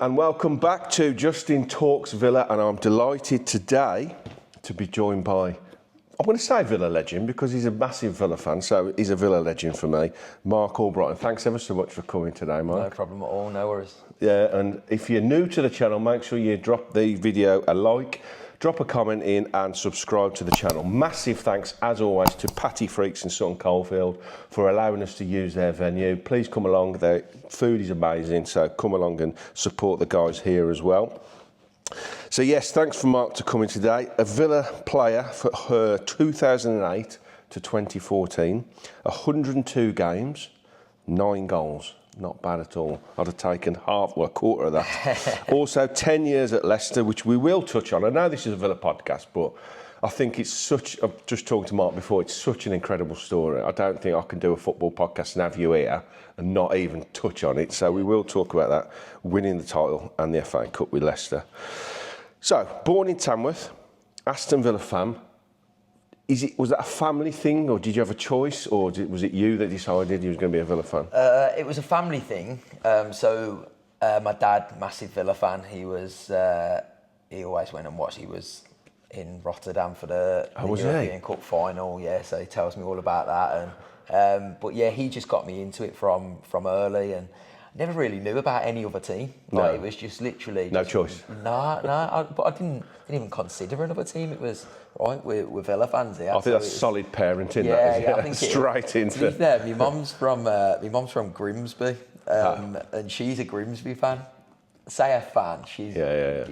and welcome back to Justin Talks Villa, and I'm delighted today to be joined by, I'm going to say Villa legend because he's a massive Villa fan, so he's a Villa legend for me, Marc Albrighton. Thanks ever so much for coming today, Marc. No problem at all, no worries. Yeah, and if you're new to the channel, make sure you drop the video a like, drop a comment in and subscribe to the channel. Massive thanks, as always, to Patty Freaks in Sutton Coldfield for allowing us to use their venue. Please come along, their food is amazing, so come along and support the guys here as well. So yes, thanks for Marc to coming today. A Villa player for her 2008 to 2014, 102 games, 9 goals. Not bad at all. I'd have taken half or a quarter of that. Also, 10 years at Leicester, which we will touch on. I know this is a Villa podcast, but I think it's such, I've just talked to Marc before, it's such an incredible story. I don't think I can do a football podcast and have you here and not even touch on it. So we will talk about that, winning the title and the FA Cup with Leicester. So, born in Tamworth, Aston Villa fan. Was that a family thing, or did you have a choice, or was it you that decided you was going to be a Villa fan? It was a family thing. My dad, massive Villa fan. He always went and watched. He was in Rotterdam for the European Cup final. Yeah, so he tells me all about that. But yeah, he just got me into it from early, and never really knew about any other team. Like, it was just literally no choice. But I didn't even consider another team. It was right. We're Villa fans here. I think that's solid parenting. Yeah, I think straight into. To be fair, my mum's from Grimsby, and she's a Grimsby fan. Say a fan.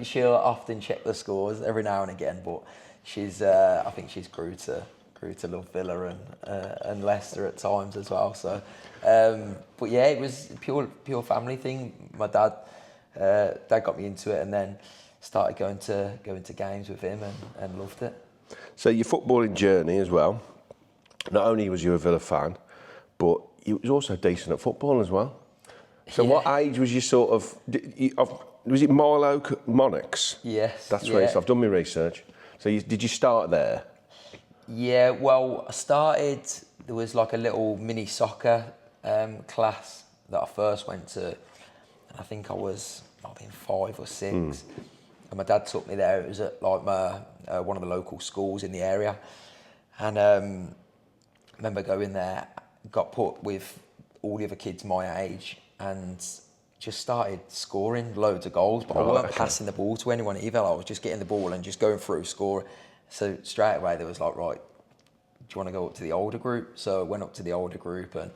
She'll often check the scores every now and again, but I think she's grew to love Villa and Leicester at times as well. So, but yeah, it was a pure family thing. My dad got me into it, and then started going to games with him and loved it. So your footballing journey as well. Not only was you a Villa fan, but you was also decent at football as well. So what age was you sort of? Was it Milo Monarchs? Yes, that's where I've done my research. So did you start there? Yeah, well, I started, there was like a little mini soccer class that I first went to, and I think I was, I've been 5 or 6, and my dad took me there. It was at like one of the local schools in the area, and I remember going there, got put with all the other kids my age, and just started scoring loads of goals, but I weren't passing the ball to anyone either. I was just getting the ball and just going through, scoring. So straight away there was like, right, do you want to go up to the older group? So I went up to the older group, and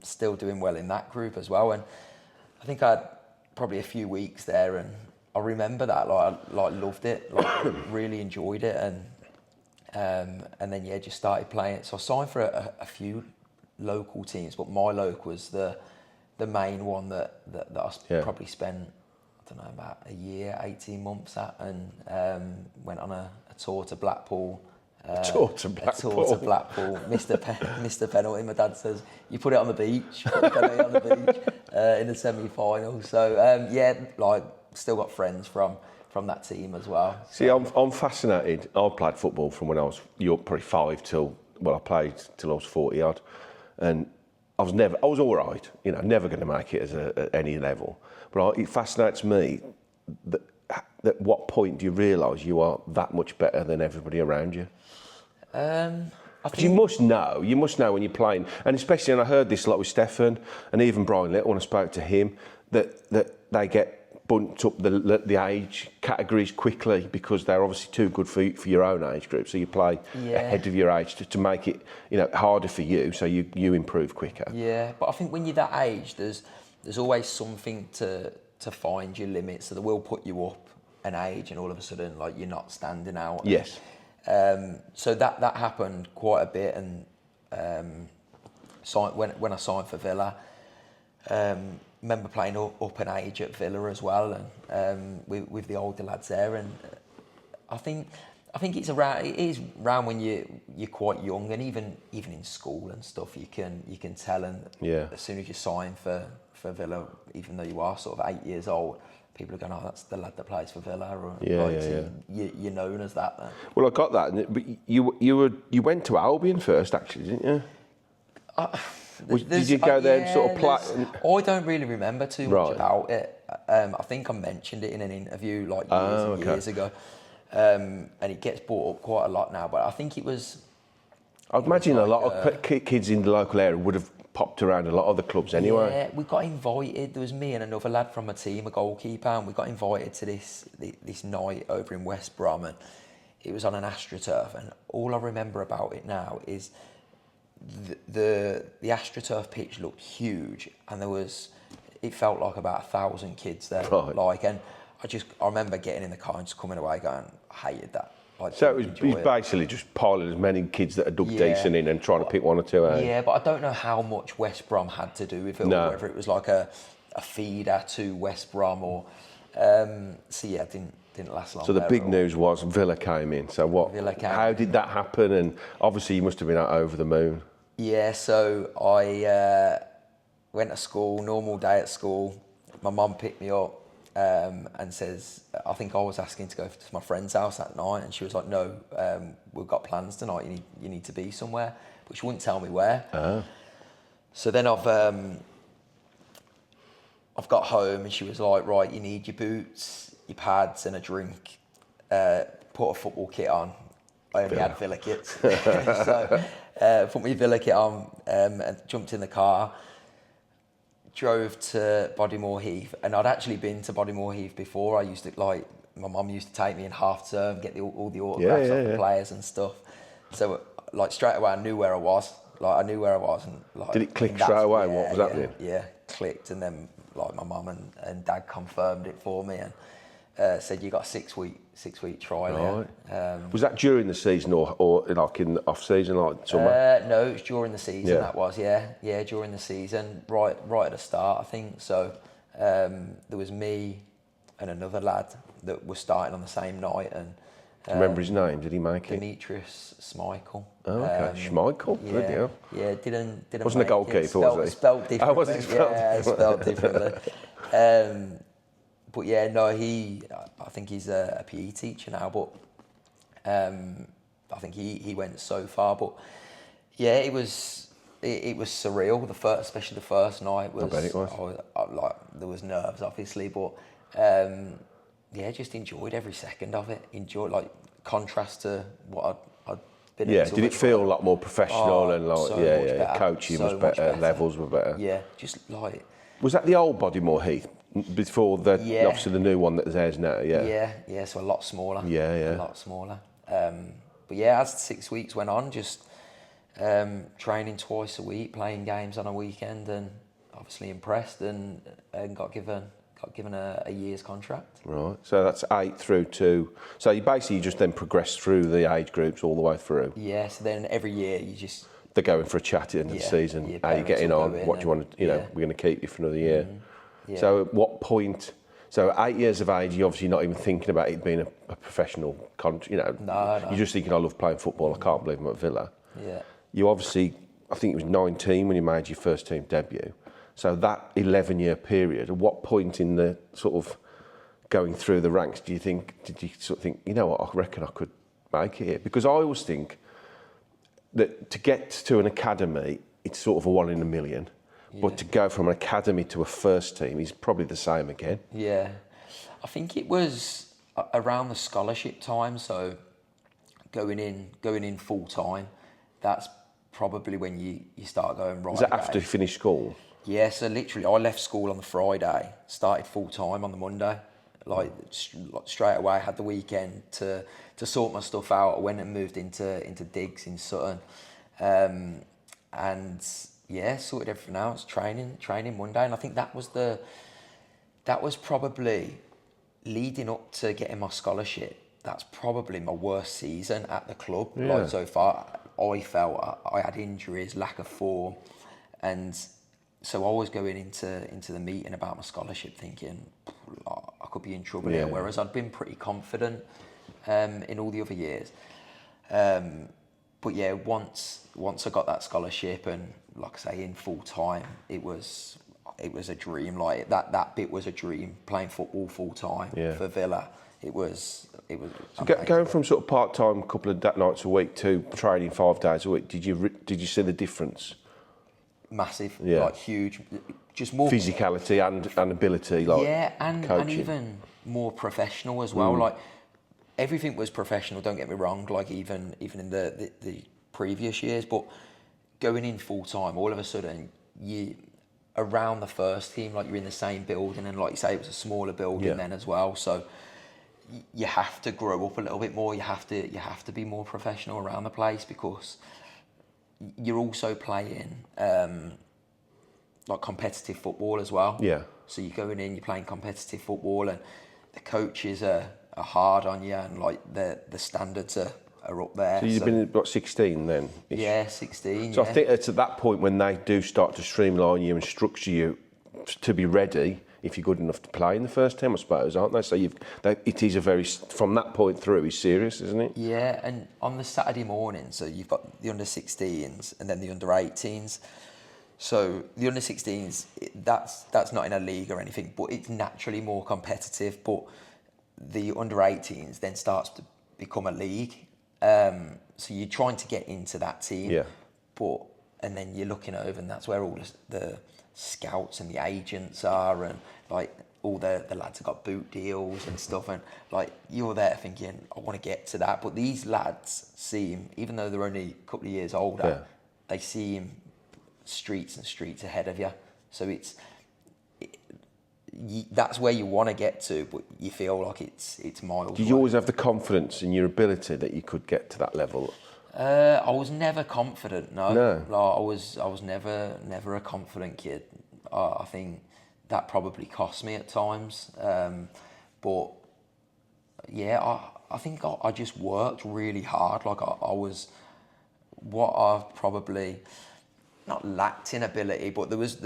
still doing well in that group as well. And I think I had probably a few weeks there, and I remember that I loved it, really enjoyed it, and then just started playing. So I signed for a few local teams, but my local was the main one that I probably spent, I don't know, about a year, 18 months at, and went on a tour to Blackpool. Missed a penalty. My dad says, you put it on the beach, in the semi-final. So, still got friends from that team as well. See, I'm fascinated. I played football from when I was probably 5 till, I played till I was 40 odd. And I was all right, never going to make it at any level. But it fascinates me that at what point do you realise you are that much better than everybody around you? I think you must know when you're playing, and especially, and I heard this a lot with Stefan and even Brian Little when I spoke to him, that they get bumped up the age categories quickly because they're obviously too good for your own age group. So you play ahead of your age to make it harder for you, so you improve quicker. Yeah, but I think when you're that age, there's always something to find your limits. So they will put you up an age, and all of a sudden, you're not standing out. Yes. So that happened quite a bit, and when I signed for Villa, remember playing up an age at Villa as well, and with the older lads there, and I think it is around when you're quite young, and even in school and stuff, you can tell, and as soon as you sign for Villa, even though you are sort of 8 years old, people are going, oh, that's the lad that plays for Villa, or you're known as that then. Well, I got that, but you went to Albion first, actually, didn't you? Did you go there and sort of play? I don't really remember too much about it. I think I mentioned it in an interview like years ago, and it gets brought up quite a lot now. But I think it was. I'd imagine a lot of kids in the local area would have popped around a lot of the clubs anyway. Yeah, we got invited. There was me and another lad from my team, a goalkeeper, and we got invited to this night over in West Brom, and it was on an AstroTurf. And all I remember about it now is the AstroTurf pitch looked huge, and it felt like about 1,000 kids there. Right. Like, and I remember getting in the car and just coming away going, I hated that. So it was basically just piling as many kids that are dug decent in and trying to pick one or two out. Yeah, but I don't know how much West Brom had to do with it, or whether it was like a feeder to West Brom, or so yeah, it didn't last long. So the big news was Villa came in. So how did that happen? And obviously you must have been out over the moon. Yeah, so I went to school, normal day at school. My mum picked me up. And says, I think I was asking to go to my friend's house that night, and she was like, no, we've got plans tonight, you need to be somewhere, but she wouldn't tell me where. So then I've got home, and she was like, right, you need your boots, your pads and a drink, put a football kit on. I only had Villa kits. So put my Villa kit on, and jumped in the car, drove to Bodymore Heath, and I'd actually been to Bodymore Heath before. I used to, like, my mum used to take me in half term, get all the autographs off the players and stuff. So, like, straight away I knew where I was. And like, did it click straight away? What was happening? Yeah, clicked, and then like my mum and dad confirmed it for me, and said you got a six week trial. Right. Was that during the season or like in the off season, like summer? No, it was during the season. That was during the season, right at the start, I think. So there was me and another lad that was starting on the same night, and do you remember his name? Did he make it? Demetrius Schmeichel. Oh, okay. Schmeichel? Yeah, hell. yeah, didn't wasn't a goalkeeper, was he? Spelled differently. Oh, was it spelled? Yeah, spelled differently. But yeah, no, I think he's a PE teacher now, but I think he went so far. But yeah, it was surreal. Especially the first night was. I bet it was. Like, there was nerves, obviously, but yeah, just enjoyed every second of it. Enjoyed, like, contrast to what I'd been. Yeah, did it feel a lot more professional and like better, coaching was better, levels were better? Yeah, just like. Was that the old Bodymore Heath before obviously the new one that's theirs now? Yeah, so a lot smaller. Yeah. A lot smaller. But yeah, as the 6 weeks went on, just training twice a week, playing games on a weekend, and obviously impressed and got given a year's contract. Right, so that's 8 through to. So you basically just then progress through the age groups all the way through. Yeah, so then every year you just. They're going for a chat at the end of the season. How you getting on? What do you want to? We're going to keep you for another year. Yeah. So at what point? So at 8 years of age, you're obviously not even thinking about it being a professional. No. You're just thinking, I love playing football. I can't believe I'm at Villa. Yeah. You obviously, I think it was 19 when you made your first team debut. So that 11-year period, at what point in the sort of going through the ranks did you sort of think, you know what, I reckon I could make it here? Because I always think that to get to an academy, it's sort of a 1 in a million. Yeah. But to go from an academy to a first team is probably the same again. Yeah. I think it was around the scholarship time, so going in full time, that's probably when you start going right. Is that after you finish school? Yeah, so literally I left school on the Friday, started full time on the Monday. Like straight away, I had the weekend to sort my stuff out. I went and moved into digs in Sutton, and yeah, sorted everything out. Training Monday, and I think that was probably leading up to getting my scholarship. That's probably my worst season at the club. Yeah. Like, so far, I felt I had injuries, lack of form, and so I was going into the meeting about my scholarship thinking I could be in trouble here, whereas I'd been pretty confident in all the other years. But yeah, once I got that scholarship and, like I say, in full time, it was a dream. Like that bit was a dream. Playing football full time for Villa, it was. So going from sort of part time, couple of nights a week to training 5 days a week, did you see the difference? massive, Yeah. like huge, just more physicality and ability, like and coaching. even more professional as well. Like everything was professional. Don't get me wrong. Like even in the previous years, but going in full time, all of a sudden you around the first team, like you're in the same building, and like you say, it was a smaller building then as well. So you have to grow up a little bit more. You have to be more professional around the place, because you're also playing like competitive football as well. Yeah. So you're going in, you're playing competitive football, and the coaches are hard on you, and like the standards are up there. So you've been about 16 then? Yeah, 16. So I think it's at that point when they do start to streamline you and structure you to be ready if you're good enough to play in the first team, I suppose, aren't they? So it is a very, from that point through, it's serious, isn't it? Yeah, and on the Saturday morning, so you've got the under-16s and then the under-18s. So the under-16s, that's not in a league or anything, but it's naturally more competitive. But the under-18s then starts to become a league. So you're trying to get into that team. Yeah. And then you're looking over, and that's where all the scouts and the agents are, and like all the lads have got boot deals and stuff, and like you're there thinking, I want to get to that. But these lads seem, even though they're only a couple of years older, they seem streets and streets ahead of you. So that's where you want to get to, but you feel like it's miles. Did you always have the confidence in your ability that you could get to that level? I was never confident. No. No. Like, I was never a confident kid. I think that probably cost me at times. But yeah, I think I just worked really hard. Like I was, what I've probably not lacked in ability, but there was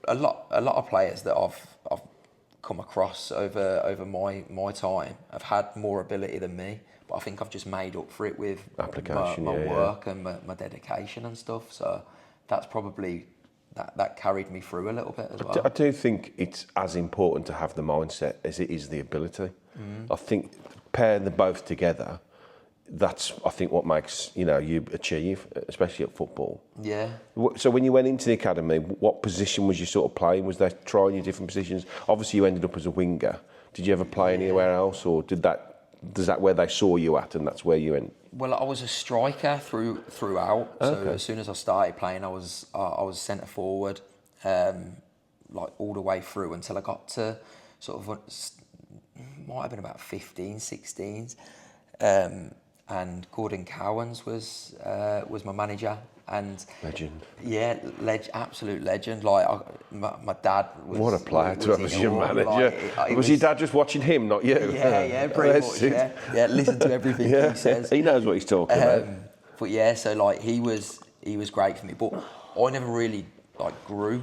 a lot of players that I've come across over my time have had more ability than me. But I think I've just made up for it with application, my work and my dedication and stuff. So that's probably that carried me through a little bit as well. I do think it's as important to have the mindset as it is the ability. I think pairing them both together, that's I think what makes you achieve, especially at football. Yeah. So when you went into the academy, what position was you sort of playing? Was they trying you different positions? Obviously, you ended up as a winger. Did you ever play anywhere else, or is that where they saw you at, and that's where you went? Well, I was a striker throughout. So as soon as I started playing, I was centre forward, like all the way through until I got to sort of might have been about 15, 16s. And Gordon Cowans was my manager, and Legend. Yeah, absolute legend. Like my dad was. What a player to have as your manager. Like, was your dad just watching him, not you? Yeah, pretty much. Yeah, listen to everything he says. He knows what he's talking about. But yeah, so like he was great for me, but I never really like grew.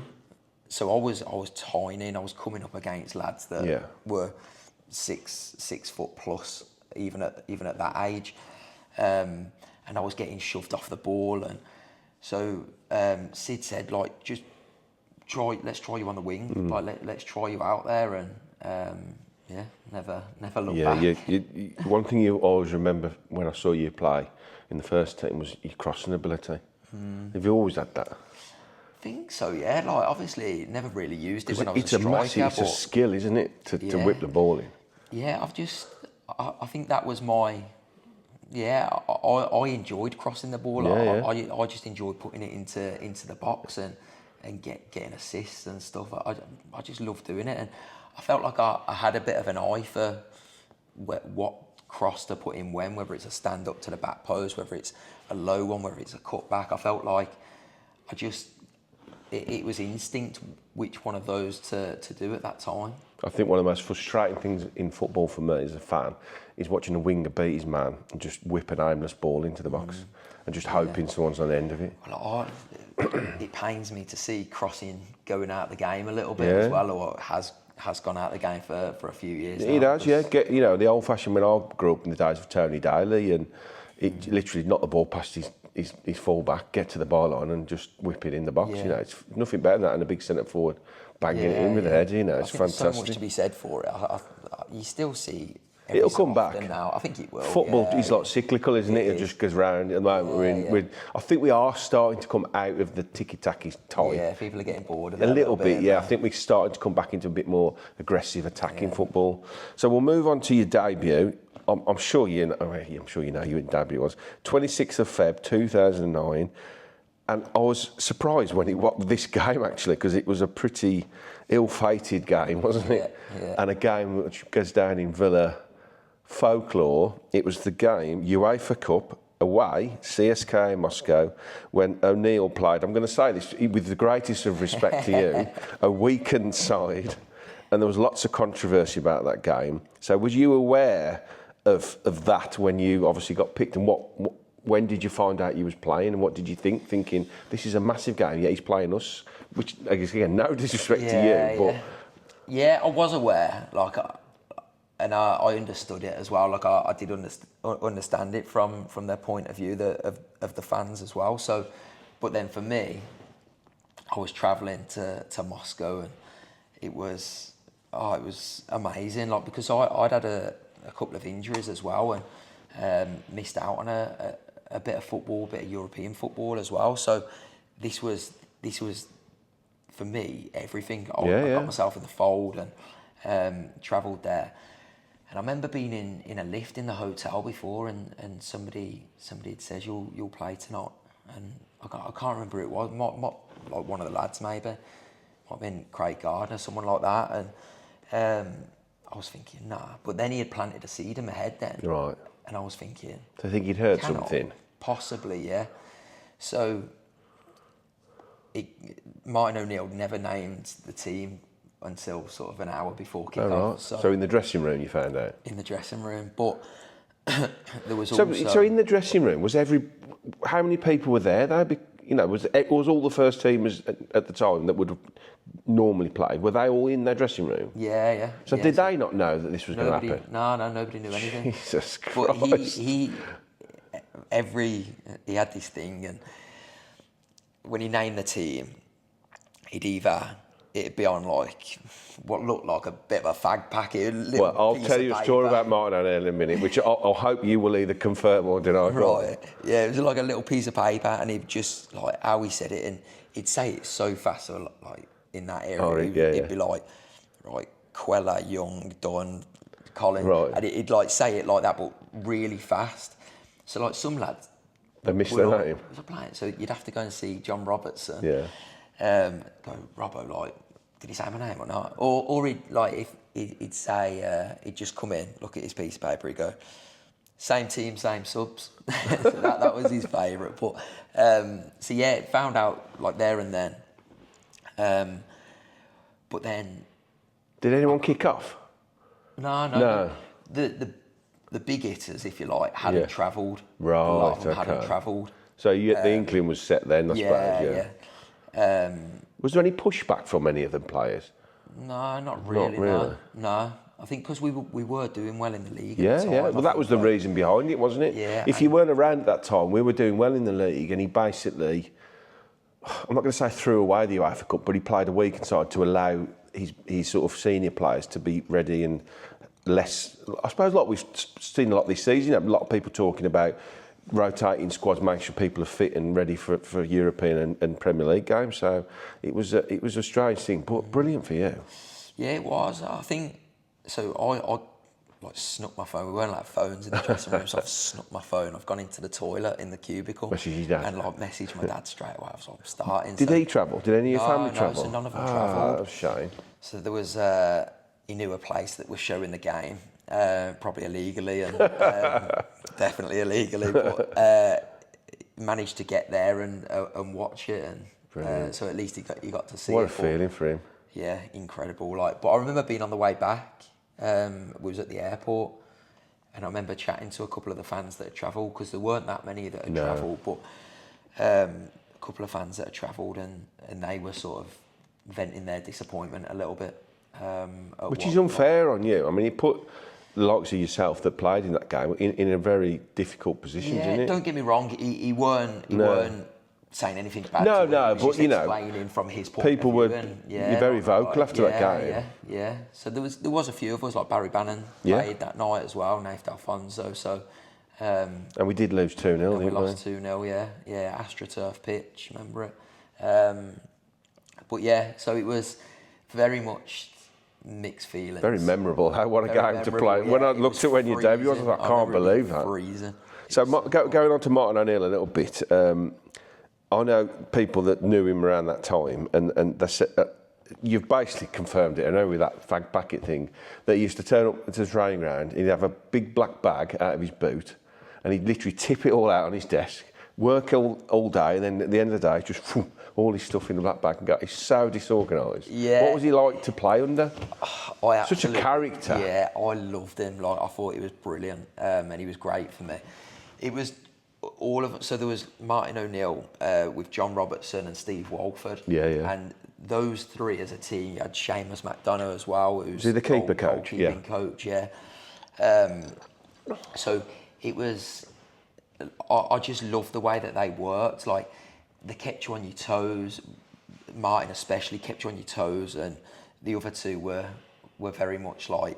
So I was tiny, and I was coming up against lads that were 6 foot plus, even at that age. And I was getting shoved off the ball, and so Sid said, like, just let's try you on the wing, like let's try you out there, and never looked back. One thing you always remember when I saw you play in the first team was your crossing ability. Have you always had that? I think so, yeah. Like obviously, never really used it when I was a striker. It's a skill, isn't it, to whip the ball in? Yeah, I think that was my. Yeah, I enjoyed crossing the ball. I just enjoyed putting it into the box and getting assists and stuff. I just loved doing it, and I felt like I had a bit of an eye for what cross to put in when, whether it's a stand up to the back post, whether it's a low one, whether it's a cut back. I felt like it was instinct which one of those to do at that time. I think one of the most frustrating things in football for me as a fan is watching a winger beat his man and just whip an aimless ball into the box and just hoping someone's on the end of it. Well, it pains me to see crossing going out of the game a little bit as well, or has gone out of the game for a few years now. It has, yeah. The old-fashioned when I grew up in the days of Tony Daly, and it literally knocked the ball past his full-back, get to the byline and just whip it in the box. Yeah. It's nothing better than that, and a big centre-forward banging it in with the head. It's fantastic. There's so much to be said for it. You still see It'll come back now. I think it will. Football is like cyclical, isn't it? It is. just goes round. At the moment, I think we are starting to come out of the ticky-tacky type. Yeah, people are getting bored of it a little bit. Yeah, now. I think we're starting to come back into a bit more aggressive attacking football. So we'll move on to your debut. I'm sure you know. I'm sure you know your debut was 26th of Feb 2009, and I was surprised when it watched this game actually, because it was a pretty ill-fated game, wasn't it? Yeah. And a game which goes down in Villa folklore. It was the game, UEFA Cup, away, CSKA Moscow, when ONeal played, I'm going to say this with the greatest of respect to you, a weakened side, and there was lots of controversy about that game. So was you aware of that when you obviously got picked, and when did you find out you was playing, and what did you think, thinking, this is a massive game, yeah, he's playing us, which, I guess, again, no disrespect to you, but... Yeah, I was aware, and I understood it as well. Like I did understand it from their point of view, of the fans as well. So, but then for me, I was travelling to Moscow, and it was amazing. Like, because I'd had a couple of injuries as well, and missed out on a bit of football, a bit of European football as well. So this was for me everything. I got myself in the fold and travelled there. And I remember being in a lift in the hotel before, and somebody had said, you'll play tonight. And I can't remember who it was, like one of the lads maybe. Might have been Craig Gardner, someone like that. And I was thinking, nah. But then he had planted a seed in my head then. Right. And I was thinking... So I think he'd heard something? Possibly, yeah. So Martin O'Neill never named the team until sort of an hour before kick-off. Right. So in the dressing room you found out? In the dressing room, but there was also... So in the dressing room, how many people were there though? You know, was all the first teamers at the time that would have normally played, were they all in their dressing room? Yeah. So did they not know that this was going to happen? No, nobody knew anything. Jesus Christ. But he had this thing, and when he named the team, it'd be on like what looked like a bit of a fag packet. Well, I'll tell you a story about Martin O'Neill in a minute, which I'll hope you will either confirm or deny. Right. Yeah, it was like a little piece of paper, and he'd just, like, how he said it, and he'd say it so fast, so like in that area, it'd be like, right, Quella, Young, Dunn, Colin, right. And he'd like say it like that, but really fast. So like some lads, they missed their name. So you'd have to go and see John Robertson. Yeah. Go, Robbo, like, did he say my name or not? Or he'd like, if he'd say, he'd just come in, look at his piece of paper, he'd go, same team, same subs. So that was his favourite. But so yeah, found out like there and then. But then, did anyone kick off? No. The big hitters, if you like, hadn't travelled. Right. A lot of them hadn't travelled. So the inkling was set then, I suppose. Yeah. Was there any pushback from any of the players? No, not really. Not really. No. I think because we were doing well in the league. Yeah. Well, that was the reason behind it, wasn't it? Yeah. If you weren't around at that time, we were doing well in the league, and he basically, I'm not going to say threw away the UEFA Cup, but he played a weekend side to allow his sort of senior players to be ready and less. I suppose like we've seen a lot this season. A lot of people talking about rotating squads, making sure people are fit and ready for European and Premier League games. So it was a strange thing, but brilliant for you. Yeah, it was. I think so. I like snuck my phone. We weren't allowed phones in the dressing room, so I've snuck my phone. I've gone into the toilet in the cubicle Message your dad. and like messaged my dad straight away. I was like, starting. Did he travel? Did any of your family travel? So none of them travelled. Oh, shame. So there was he knew a place that was showing the game, probably illegally and definitely illegally, but managed to get there and watch it, and so at least he got to see. What it. a feeling for him. Yeah, incredible. Like, but I remember being on the way back. We was at the airport, and I remember chatting to a couple of the fans that had travelled, because there weren't that many that had travelled, but a couple of fans that had travelled, and they were sort of venting their disappointment a little bit. Which is unfair on you. I mean, he put the likes of yourself that played in that game in a very difficult position, didn't it? Don't get me wrong. He weren't saying anything bad. No, to him. no, He was but just you know, explaining from his point people of view. were And, you're very vocal after that game. Yeah. So there was a few of us, like Barry Bannon played that night as well, Nath Alfonso. So. And we did lose 2-0, didn't we? We lost 2-0, yeah, AstroTurf pitch, remember it. But yeah, so it was very much mixed feelings. Very memorable. What a game to play. When I looked at when you debuted, I was like, I can't believe that. Freezing. So going on to Martin O'Neill a little bit, I know people that knew him around that time, and they said, you've basically confirmed it. I know with that fag packet thing, that he used to turn up to the training ground, he'd have a big black bag out of his boot, and he'd literally tip it all out on his desk, work all day, and then at the end of the day, just all his stuff in the black bag and go. He's so disorganised. Yeah. What was he like to play under? Such a character. Yeah, I loved him. Like, I thought he was brilliant, and he was great for me. It was all of so there was Martin O'Neill with John Robertson and Steve Walford. Yeah. And those three as a team. You had Seamus McDonough as well, who's the keeper coach. Goalkeeping coach. Yeah. So it was. I just loved the way that they worked. Like, they kept you on your toes. Martin especially kept you on your toes, and the other two were very much like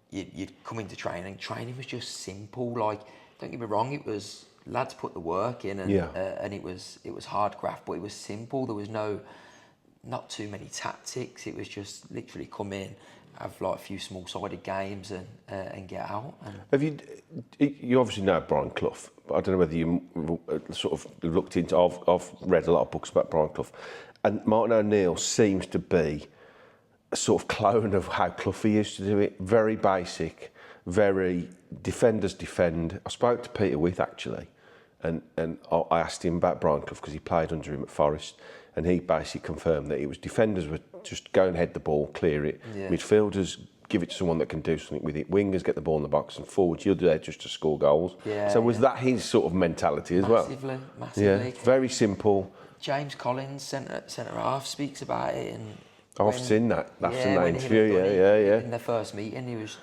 you'd come into training. Training was just simple. Like, don't get me wrong, it was lads put the work in, and and it was hard graft, but it was simple. There was not too many tactics. It was just literally come in, have like a few small-sided games, and get out. And have you obviously know Brian Clough, but I don't know whether you sort of looked into. I've read a lot of books about Brian Clough, and Martin O'Neill seems to be a sort of clone of how Clough used to do it. Very basic, very defenders defend. I spoke to Peter With actually, and I asked him about Brian Clough because he played under him at Forest, and he basically confirmed that it was defenders would just go and head the ball, clear it. Yeah. Midfielders give it to someone that can do something with it. Wingers get the ball in the box, and forwards you're there just to score goals. Yeah, so was that his sort of mentality as well? Massively. Yeah, very simple. James Collins, centre half, speaks about it, and I've seen that. That's in that interview. Yeah. In their first meeting, he was.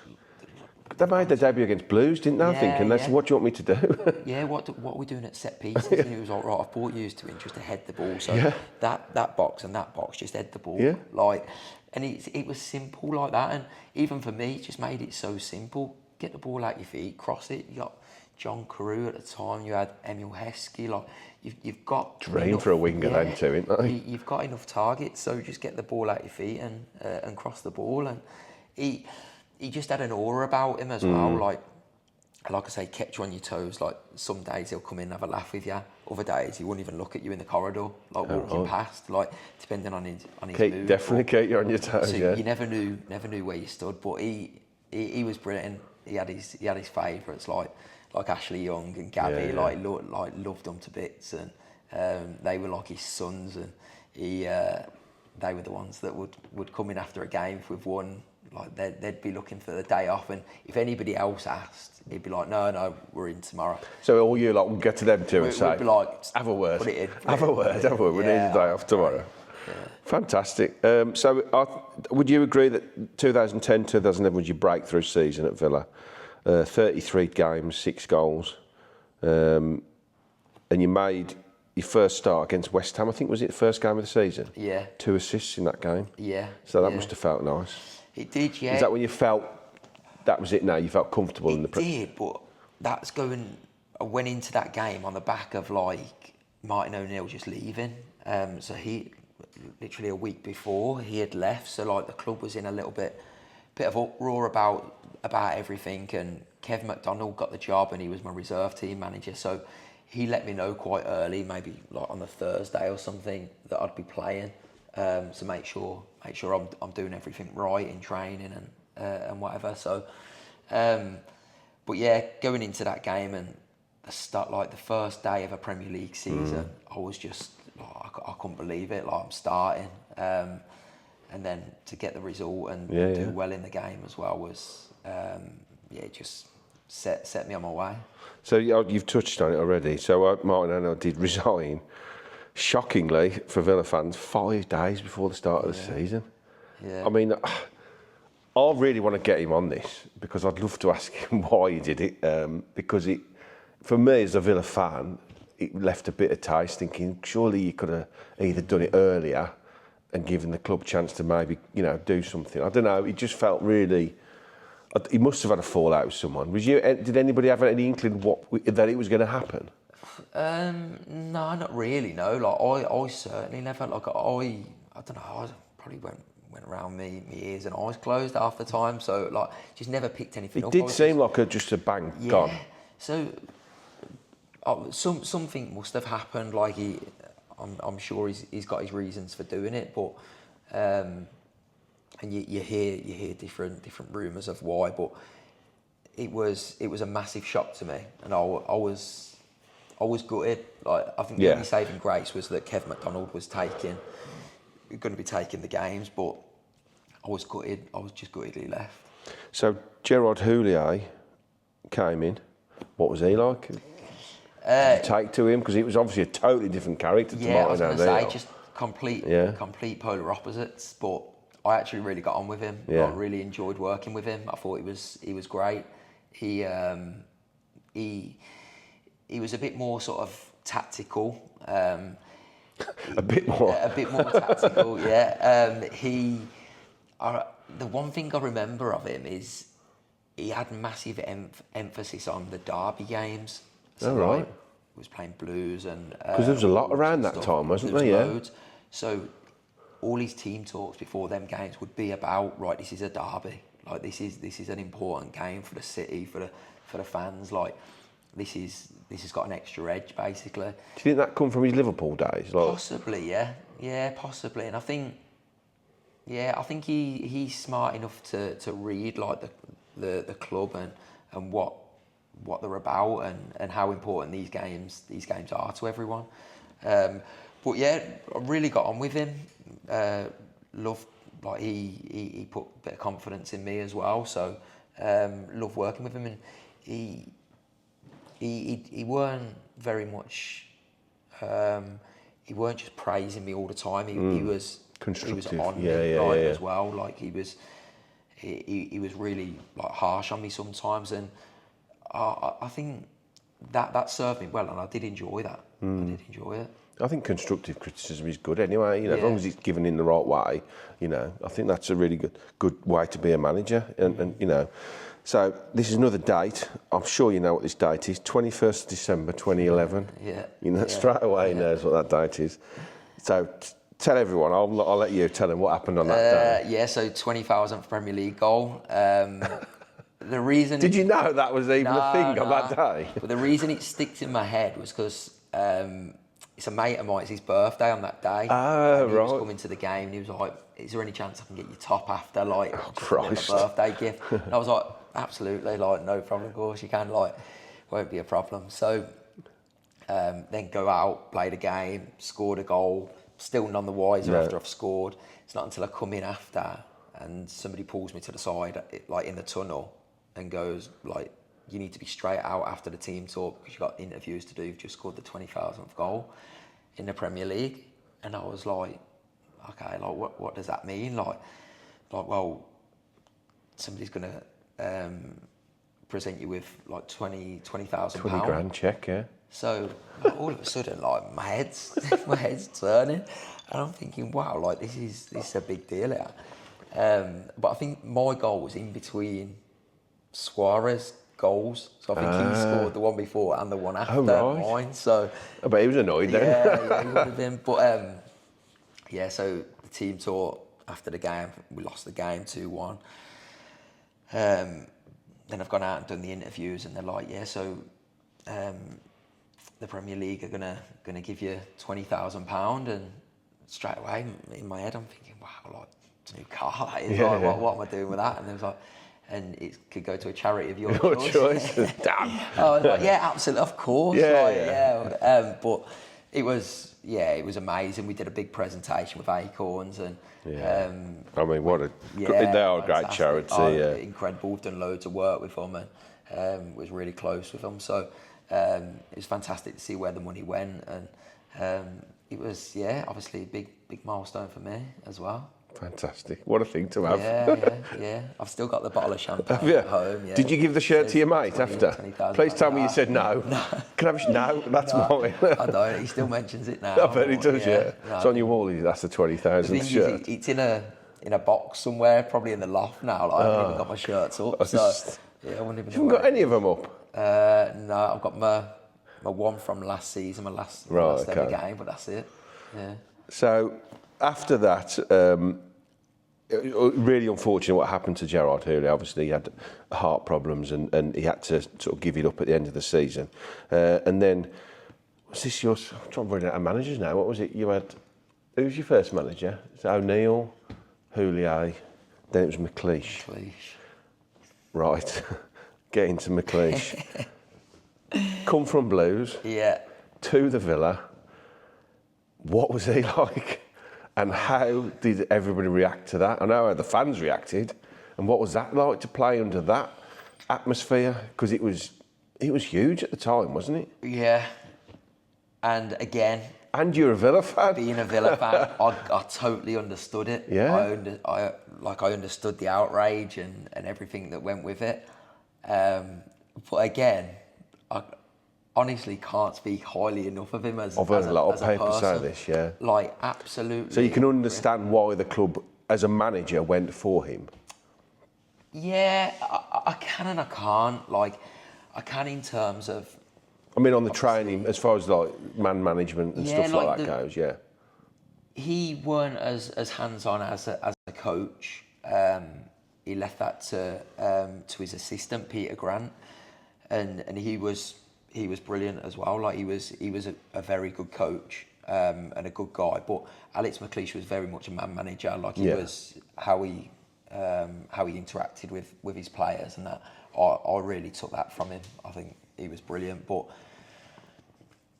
They made their debut against Blues, didn't they? I think, and they said, "What do you want me to do?" Yeah, what are we doing at set pieces? And he was like, "Right, I've brought you to just to head the ball. So that box and that box, just head the ball." Yeah. Like, and it was simple like that, and even for me, it just made it so simple. Get the ball out your feet, cross it. You got John Carew at the time. You had Emil Heskey. Like, you've got dream enough, for a winger then too, isn't it? You've got enough targets, so just get the ball out your feet and cross the ball. And he just had an aura about him as well. Like I say, kept you on your toes. Like, some days he'll come in and have a laugh with you. Other days he wouldn't even look at you in the corridor, like walking past. Like, depending on his mood. Definitely keep you on your toes. So you never knew where you stood. But he was brilliant. He had his favourites like Ashley Young and Gabby. Loved them to bits, and they were like his sons. And they were the ones that would come in after a game if we've won. Like, they'd be looking for the day off, and if anybody else asked, he'd be like, "No, we're in tomorrow." So all you would get to them too and say, we'd be like, "Have a word, put it in, have a word. We need a day off tomorrow." Yeah. Fantastic. So would you agree that 2010, 2011 was your breakthrough season at Villa? 33 games, 6 goals, and you made your first start against West Ham. I think was it the first game of the season? Yeah. 2 assists in that game. Yeah. So that must have felt nice. It did, yeah. Is that when you felt that was it now? You felt comfortable in the... It did, but I went into that game on the back of, like, Martin O'Neill just leaving. So he, literally a week before, he had left. So, like, the club was in a little bit of uproar about everything. And Kev McDonald got the job, and he was my reserve team manager. So he let me know quite early, maybe like on the Thursday or something, that I'd be playing. So make sure I'm doing everything right in training and whatever. So, but yeah, going into that game and the first day of a Premier League season, I was just I couldn't believe it. Like, I'm starting, and then to get the result and do well in the game as well was it just set me on my way. So you've touched on it already. So Martin O'Neill did resign. Shockingly, for Villa fans, 5 days before the start of the season. Yeah. I mean, I really want to get him on this because I'd love to ask him why he did it. Because for me as a Villa fan, it left a bitter taste, thinking surely you could have either done it earlier and given the club a chance to maybe, do something. I don't know. It just felt really. He must have had a fallout with someone. Did anybody have any inkling that it was going to happen? No, not really. No, like I certainly never. Like I don't know. I probably went around me ears and eyes closed half the time. So like, just never picked anything up. It did seem like just a bang gone. So something must have happened. Like I'm sure he's got his reasons for doing it, but and you hear different rumours of why. But it was a massive shock to me, and I was gutted. Like I think the only saving grace was that Kev McDonald was going to be taking the games, but I was gutted. I was just gutted he left. So Gerard Houllier came in. What was he like? Did you take to him? Because he was obviously a totally different character to Martin Albrighton. I was going to say, just complete polar opposites, but I actually really got on with him. I really enjoyed working with him. I thought he was great. He was a bit more sort of tactical. A bit more tactical, yeah. The one thing I remember of him is he had massive emphasis on the derby games. So right. He was playing blues and because there was a lot around that time, wasn't there? Yeah. Loads. So all his team talks before them games would be about, right, this is a derby. Like this is an important game for the city, for the fans. Like this has got an extra edge, basically. Do you think that come from his Liverpool days? Like... Possibly, yeah, possibly. And I think he's smart enough to read like the club and what they're about and how important these games are to everyone. But yeah, I really got on with him. Loved, like he put a bit of confidence in me as well. So loved working with him, and he weren't very much. He weren't just praising me all the time. He was constructive. He was on me as well. Like he was really like harsh on me sometimes, and I think that served me well, and I did enjoy that. I did enjoy it. I think constructive criticism is good anyway. As long as it's given in the right way, I think that's a really good way to be a manager. And so this is another date. I'm sure you know what this date is. 21st December 2011. Yeah. Straight away knows what that date is. So tell everyone. I'll let you tell them what happened on that day. So 20,000th Premier League goal. The reason. Did you know that was even a thing on that day? But the reason it sticks in my head was because. It's a mate of mine, it's his birthday on that day. Oh, he was coming to the game and he was like, is there any chance I can get your top after, like, Christ. A birthday gift? And I was like, absolutely, like, no problem, of course, you can, like, won't be a problem. So, then go out, play the game, scored a goal, still none the wiser after I've scored. It's not until I come in after and somebody pulls me to the side, like, in the tunnel and goes, like, you need to be straight out after the team talk because you've got interviews to do. You've just scored the 20,000th goal in the Premier League. And I was like, okay, like what does that mean? Like well, somebody's going to present you with like 20,000 £20,000. 20 grand check, yeah. So all of a sudden, like my head's turning, and I'm thinking, wow, like this is a big deal here. But I think my goal was in between Suarez goals, so I think he scored the one before and the one after mine. So I bet he was annoyed then. Yeah, he would have been. But so the team talk after the game, we lost the game 2-1. Then I've gone out and done the interviews, and they're like, the Premier League are gonna give you £20,000, and straight away in my head I'm thinking, wow, like it's a new car. That is, what am I doing with that? And it was like. And it could go to a charity of your choice. Damn. I was like, yeah, absolutely, of course. But it was amazing. We did a big presentation with Acorns, and I mean, they are a great charity. Incredible. We've done loads of work with them, and was really close with them. So it was fantastic to see where the money went, and it was obviously a big milestone for me as well. Fantastic. What a thing to have. Yeah. I've still got the bottle of champagne Have you? at home. Yeah. Did you give the shirt to your mate after? 20,000. Please tell me you said no. No. Can I have no, that's mine. I don't. He still mentions it now. I bet he does, yeah. No, It's on your wall, that's the 20,000 shirt. It's in a box somewhere, probably in the loft now. Like, I haven't even got my shirts up. So, yeah, I wouldn't even. You haven't got any of them up? No, I've got my one from last season, my last ever game, but that's it. Yeah. So after that, really unfortunate what happened to Gerard Houllier. Obviously, he had heart problems and he had to sort of give it up at the end of the season. And then, was this yours? I'm trying to run out of managers now. What was it? You had, who was your first manager? It's ONeal, Houllier, then it was McLeish. Right, get into McLeish. Come from Blues. Yeah. To the Villa. What was he like? And how did everybody react to that? I know how the fans reacted. And what was that like to play under that atmosphere? Because it was huge at the time, wasn't it? Yeah. And again... And you're a Villa fan? Being a Villa fan, I totally understood it. Yeah. I understood the outrage and everything that went with it. But again, I honestly can't speak highly enough of him as I've heard a lot of people person. say this, yeah. Like, absolutely. So you can understand why the club, as a manager, went for him? Yeah, I can and I can't. Like, I can in terms of... I mean, on the training, as far as like man management and stuff like that goes, yeah. He weren't as hands-on as a coach. He left that to his assistant Peter Grant, and he was brilliant as well. Like he was a very good coach and a good guy. But Alex McLeish was very much a man manager. Like he was how he interacted with his players, and that I really took that from him. I think he was brilliant. But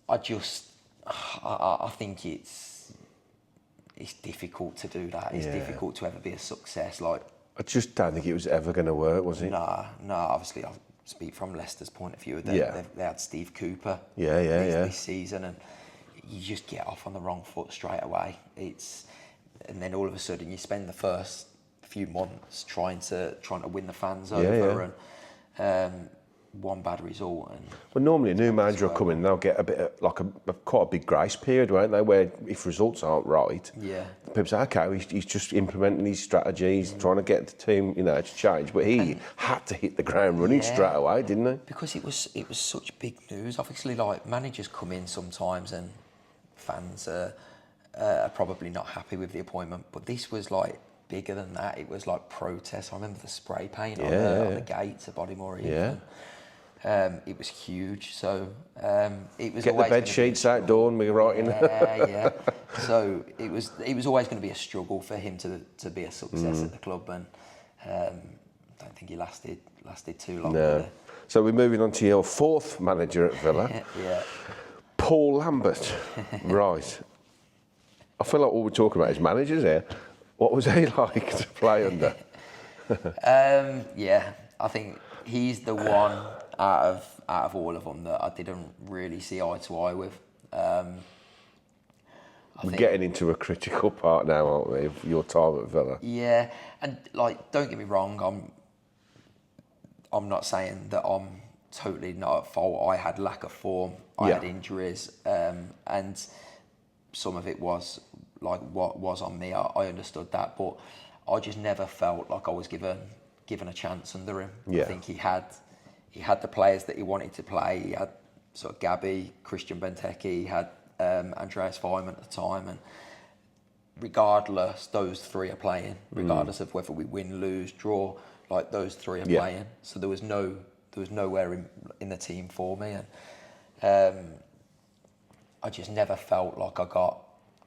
I think it's difficult to do that. It's difficult to ever be a success. Like, I just don't think it was ever going to work, was it? No. Obviously, I speak from Leicester's point of view. They had Steve Cooper this season, and you just get off on the wrong foot straight away. And then all of a sudden you spend the first few months trying to win the fans over, and one bad result. And well, normally a new manager will come in, they'll get a bit of, quite a big grace period, won't they? Where if results aren't right, people say, okay, he's just implementing his strategies, trying to get the team, to change. But he had to hit the ground running straight away, didn't he? Because it was such big news. Obviously, like managers come in sometimes, and fans are probably not happy with the appointment. But this was like bigger than that. It was like protests. I remember the spray paint on the gates at Bodymore. It was huge. So it was get the bed sheets out, Dawn. We're writing. Yeah. So it was always going to be a struggle for him to be a success at the club, and I don't think he lasted too long. No. So we're moving on to your fourth manager at Villa. Paul Lambert. Right. I feel like all we're talking about is managers here. What was he like to play under? I think he's the one out of all of them that I didn't really see eye to eye with. We're getting into a critical part now, aren't we, of your time at Villa? Yeah, and like, don't get me wrong, I'm not saying that I'm totally not at fault. I had lack of form, I had injuries, and some of it was like what was on me. I understood that, but I just never felt like I was given a chance under him. I think he had the players that he wanted to play. He had sort of Gabby, Christian Benteke, he had Andreas Weimann at the time, and regardless, those three are playing, regardless of whether we win, lose, draw. Like, those three are playing. So there was nowhere in the team for me, and I just never felt like I got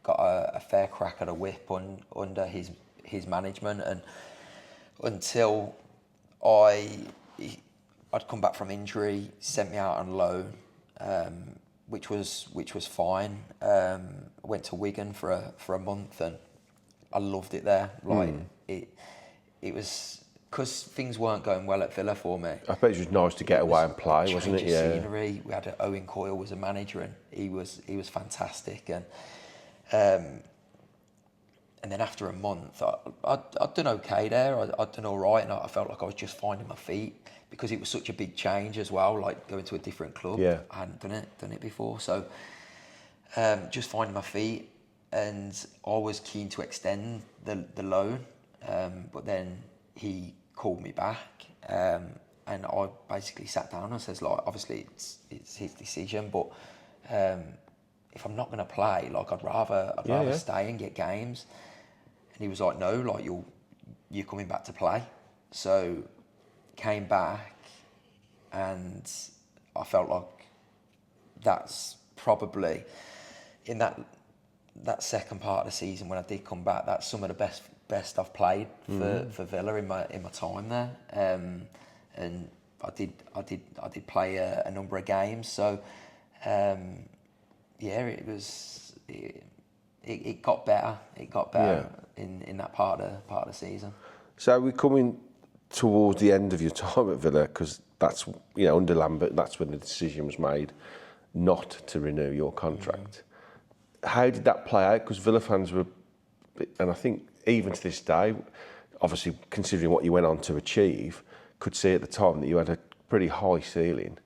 a fair crack at a whip under his management, and until I'd come back from injury, sent me out on loan, which was fine. I went to Wigan for a month, and I loved it there. Like it was, because things weren't going well at Villa for me. I bet it was nice to get away and play, wasn't it? Change of scenery. We had Owen Coyle was a manager, and he was fantastic, and And then after a month, I'd done okay there. I'd done all right, and I felt like I was just finding my feet because it was such a big change as well, like going to a different club. Yeah. I hadn't done it before, so just finding my feet, and I was keen to extend the loan, but then he called me back, and I basically sat down and says, like, obviously it's his decision, but if I'm not going to play, like I'd rather stay and get games. And he was like, no, like you're coming back to play. So came back, and I felt like that's probably in that second part of the season when I did come back, that's some of the best I've played for Villa in my time there. And I did play a number of games. So it got better. It got better in that part of the season. So we're coming towards the end of your time at Villa, because that's, under Lambert, that's when the decision was made not to renew your contract. How did that play out? Because Villa fans were, and I think even to this day, obviously considering what you went on to achieve, could see at the time that you had a pretty high ceiling.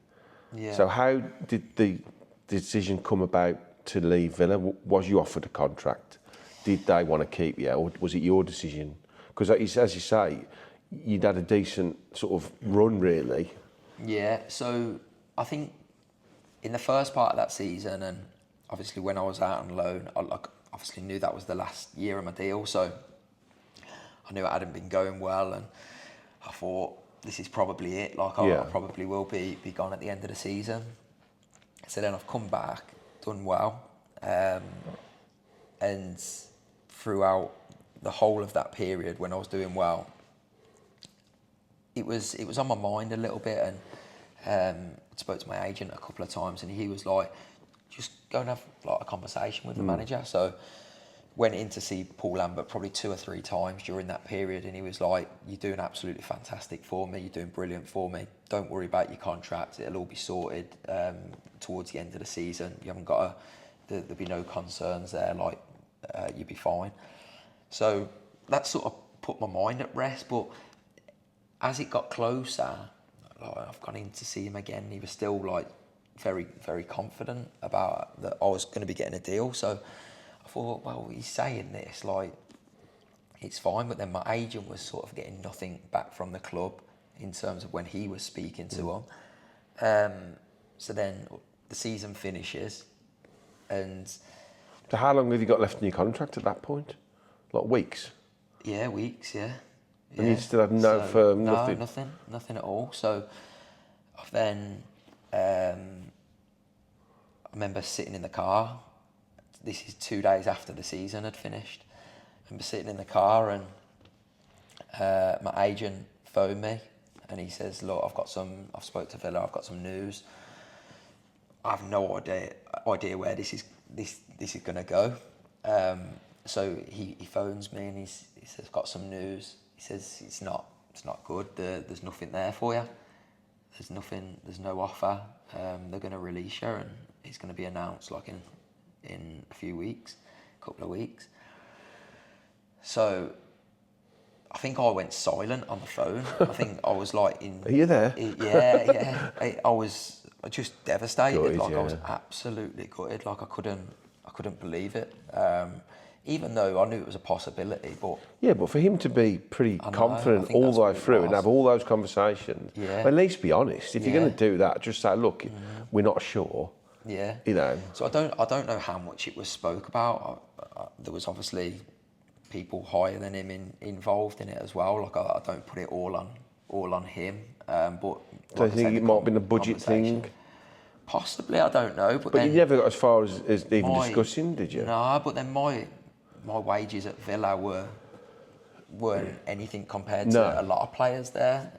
Yeah. So how did the decision come about to leave Villa? Was you offered a contract? Did they want to keep you, or was it your decision? Because as you say, you'd had a decent sort of run, really. Yeah, so I think in the first part of that season, and obviously when I was out on loan, I obviously knew that was the last year of my deal, so I knew it hadn't been going well, and I thought, this is probably it, like I probably will be gone at the end of the season. So then I've come back, done well, and throughout the whole of that period when I was doing well, it was on my mind a little bit, and I spoke to my agent a couple of times, and he was like, just go and have like a conversation with the manager. So went in to see Paul Lambert probably 2 or 3 times during that period, and he was like, you're doing absolutely fantastic for me, you're doing brilliant for me, don't worry about your contract, it'll all be sorted towards the end of the season, you haven't got there'll be no concerns there, like you'll be fine. So that sort of put my mind at rest, but as it got closer, like, I've gone in to see him again, and he was still like very, very confident about that I was going to be getting a deal. So I thought, well, he's saying this, like, it's fine. But then my agent was sort of getting nothing back from the club in terms of when he was speaking to him. So then the season finishes, and... So how long have you got left in your contract at that point? Like weeks? Yeah, weeks, yeah. And you still had no firm, nothing? No, nothing at all. So then I remember sitting in the car. This is 2 days after the season had finished. I remember sitting in the car, and my agent phoned me, and he says, look, I've spoke to Villa, I've got some news. I have no idea where this is going to go. So he phones me, and he says, got some news. He says, it's not good. There's nothing there for you. There's no offer. They're going to release you, and it's going to be announced like in a few weeks, a couple of weeks. So I think I went silent on the phone. I think I was like Are you there? Yeah. I was just devastated. Gutted, I was absolutely gutted. Like I couldn't believe it. Even though I knew it was a possibility, but... Yeah, but for him to be pretty confident all the way through and have all those conversations, at least be honest. If you're going to do that, just say, look, we're not sure. Yeah. So I don't know how much it was spoke about. There was obviously people higher than him involved in it as well. Like I don't put it all on him. But Do you think it might have been a budget thing? Possibly, I don't know. But you never got as far as even discussing, did you? No, but then my wages at Villa weren't anything compared to a lot of players there.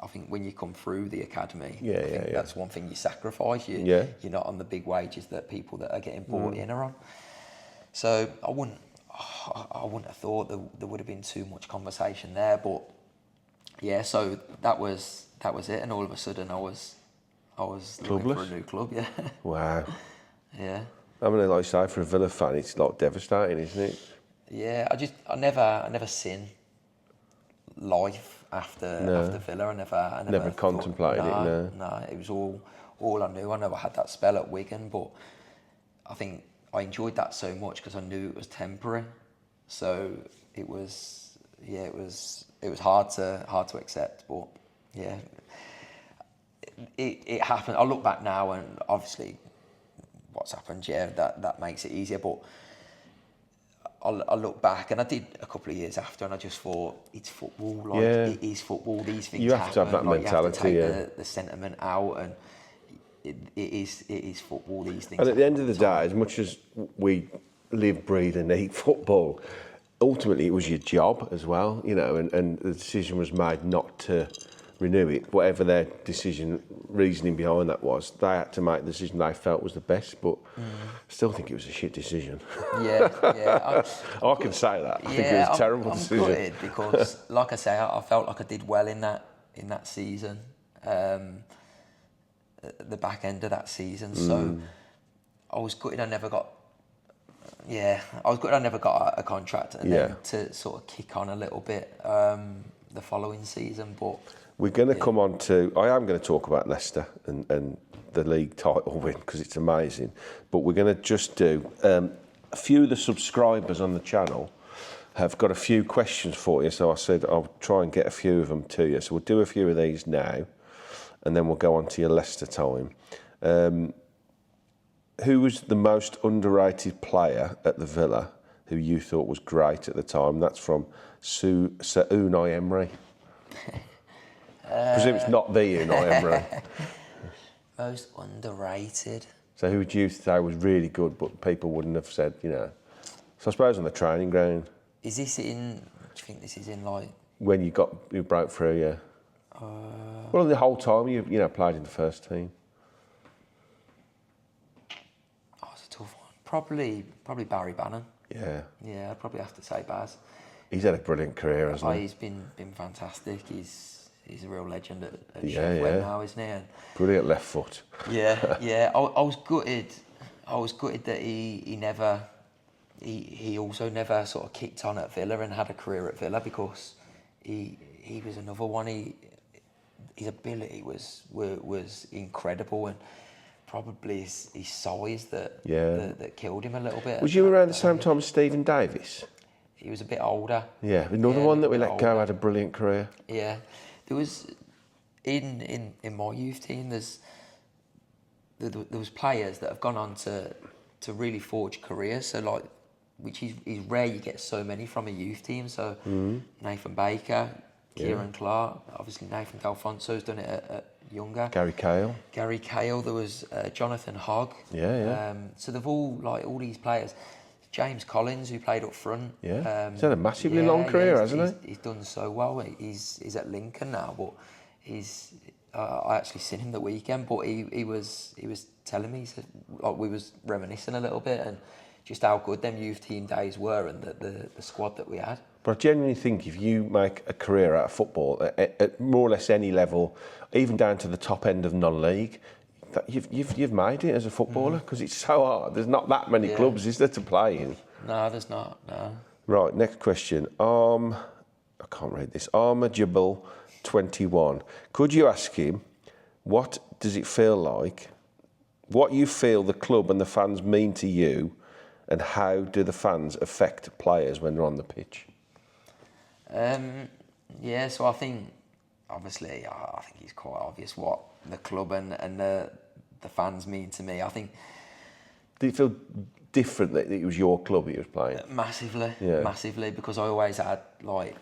I think when you come through the academy, that's one thing you sacrifice. You're not on the big wages that people that are getting brought in are on. So I wouldn't have thought there would have been too much conversation there. But yeah, so that was it, and all of a sudden I was looking for a new club. Yeah. Wow. Yeah. I mean, like I say, for a Villa fan, it's like devastating, isn't it? Yeah, I never seen life after Villa. I never contemplated it. No, it was all I knew. I know I had that spell at Wigan, but I think I enjoyed that so much because I knew it was temporary. So it was hard to accept, but yeah, it happened. I look back now, and obviously, what's happened, yeah, that makes it easier, but. I look back, and I did a couple of years after, and I just thought, it's football. Like, it is football. These things you have to have that mentality. You have to take the sentiment out, and it is football. These things. And at the end of the day, as much as we live, breathe, and eat football, ultimately it was your job as well, you know. And the decision was made not to renew it, whatever their reasoning behind that was. They had to make the decision they felt was the best, but I still think it was a shit decision. Yeah. I can say that. I think it was a terrible decision. I'm gutted because, like I say, I felt like I did well in that season, the back end of that season. So I was gutted I never got. Yeah, I was gutted I never got a contract, and then to sort of kick on a little bit the following season, but. We're going to come on to. I am going to talk about Leicester and the league title win because it's amazing. But we're going to just do a few of the subscribers on the channel have got a few questions for you. So I said I'll try and get a few of them to you. So we'll do a few of these now, and then we'll go on to your Leicester time. Who was the most underrated player at the Villa who you thought was great at the time? That's from Sir Unai Emery. I presume it's not the Unai Emery. Most underrated. So who would you say was really good, but people wouldn't have said, you know? So I suppose on the training ground. Is this in? Do you think this is in like? When you broke through, yeah. Well, the whole time you played in the first team. Oh, it's a tough one. Probably Barry Bannon. Yeah. Yeah, I'd probably have to say Baz. He's had a brilliant career, hasn't he? He's been fantastic. He's a real legend at Sheffield now, isn't he? And brilliant left foot. Yeah. I was gutted. I was gutted that he also never sort of kicked on at Villa and had a career at Villa, because he was another one. His ability was incredible, and probably his size that killed him a little bit. Was you around the same time as Stephen Davis? He was a bit older. Yeah, another one that we let go had a brilliant career. Yeah. There was in my youth team. There was players that have gone on to really forge careers. So like, which is rare. You get so many from a youth team. So Nathan Baker, Kieran Clark, obviously Nathan D'Alfonso's done it at younger. Gary Cahill. There was Jonathan Hogg. Yeah. So they've all these players. James Collins, who played up front. Yeah, he's had a massively long career, hasn't he? He's done so well. He's at Lincoln now, but I actually seen him the weekend, but he was telling me, he said, like, we was reminiscing a little bit, and just how good them youth team days were, and the squad that we had. But I genuinely think if you make a career out of football at more or less any level, even down to the top end of non-league, that you've made it as a footballer, because it's so hard. There's not that many clubs, is there, to play in? No, there's not. No. Right, next question. I can't read this. Jabal 21. Could you ask him, what does it feel like? What you feel the club and the fans mean to you, and how do the fans affect players when they're on the pitch? So I think, obviously, I think it's quite obvious what the club and the fans mean to me. I think. Did it feel different that it was your club he was playing? Massively, because I always had, like,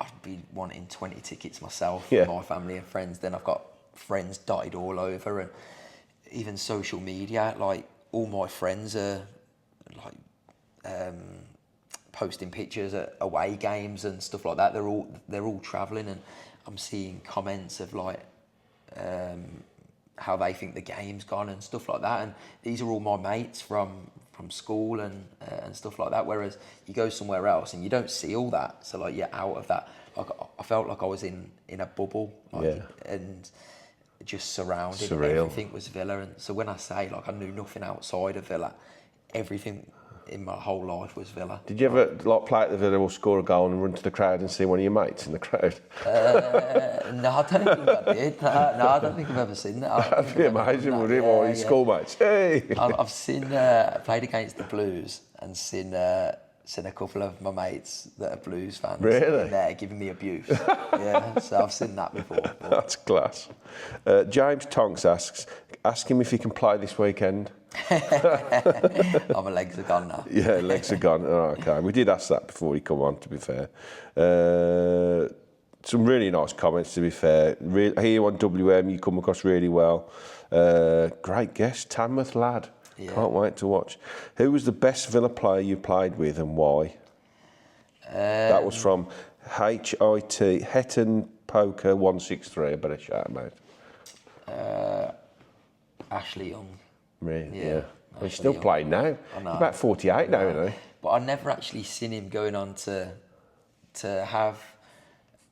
I'd be wanting 20 tickets myself for my family and friends. Then I've got friends dotted all over, and even social media, like, all my friends are like posting pictures at away games and stuff like that. They're all travelling, and I'm seeing comments of like how they think the game's gone and stuff like that. And these are all my mates from school and stuff like that. Whereas you go somewhere else and you don't see all that. So like, you're out of that. Like, I felt like I was in a bubble, and just surrounded. Surreal. Everything was Villa. And so when I say, like, I knew nothing outside of Villa, everything in my whole life was Villa. Did you ever like play at the Villa or score a goal and run to the crowd and see one of your mates in the crowd? No, I don't think I did. No, I don't think I've ever seen that. That'd be amazing, wouldn't it? One of your schoolmates. Hey! I've seen, played against the Blues and seen a couple of my mates that are Blues fans in there giving me abuse. Yeah, so I've seen that before. But. That's class. James Tonks asks, ask him if he can play this weekend. Oh, my legs are gone now. Yeah, legs are gone. Oh, okay, we did ask that before he come on, to be fair. Some really nice comments, to be fair. Here on WM, you come across really well. Great guest, Tamworth lad. Yeah. Can't wait to watch. Who was the best Villa player you played with and why? That was from HIT, Hetton Poker 163. I better shout him out. Ashley Young. Really? Yeah. He's still playing now. He's about 48 now, isn't he? But I've never actually seen him going on to have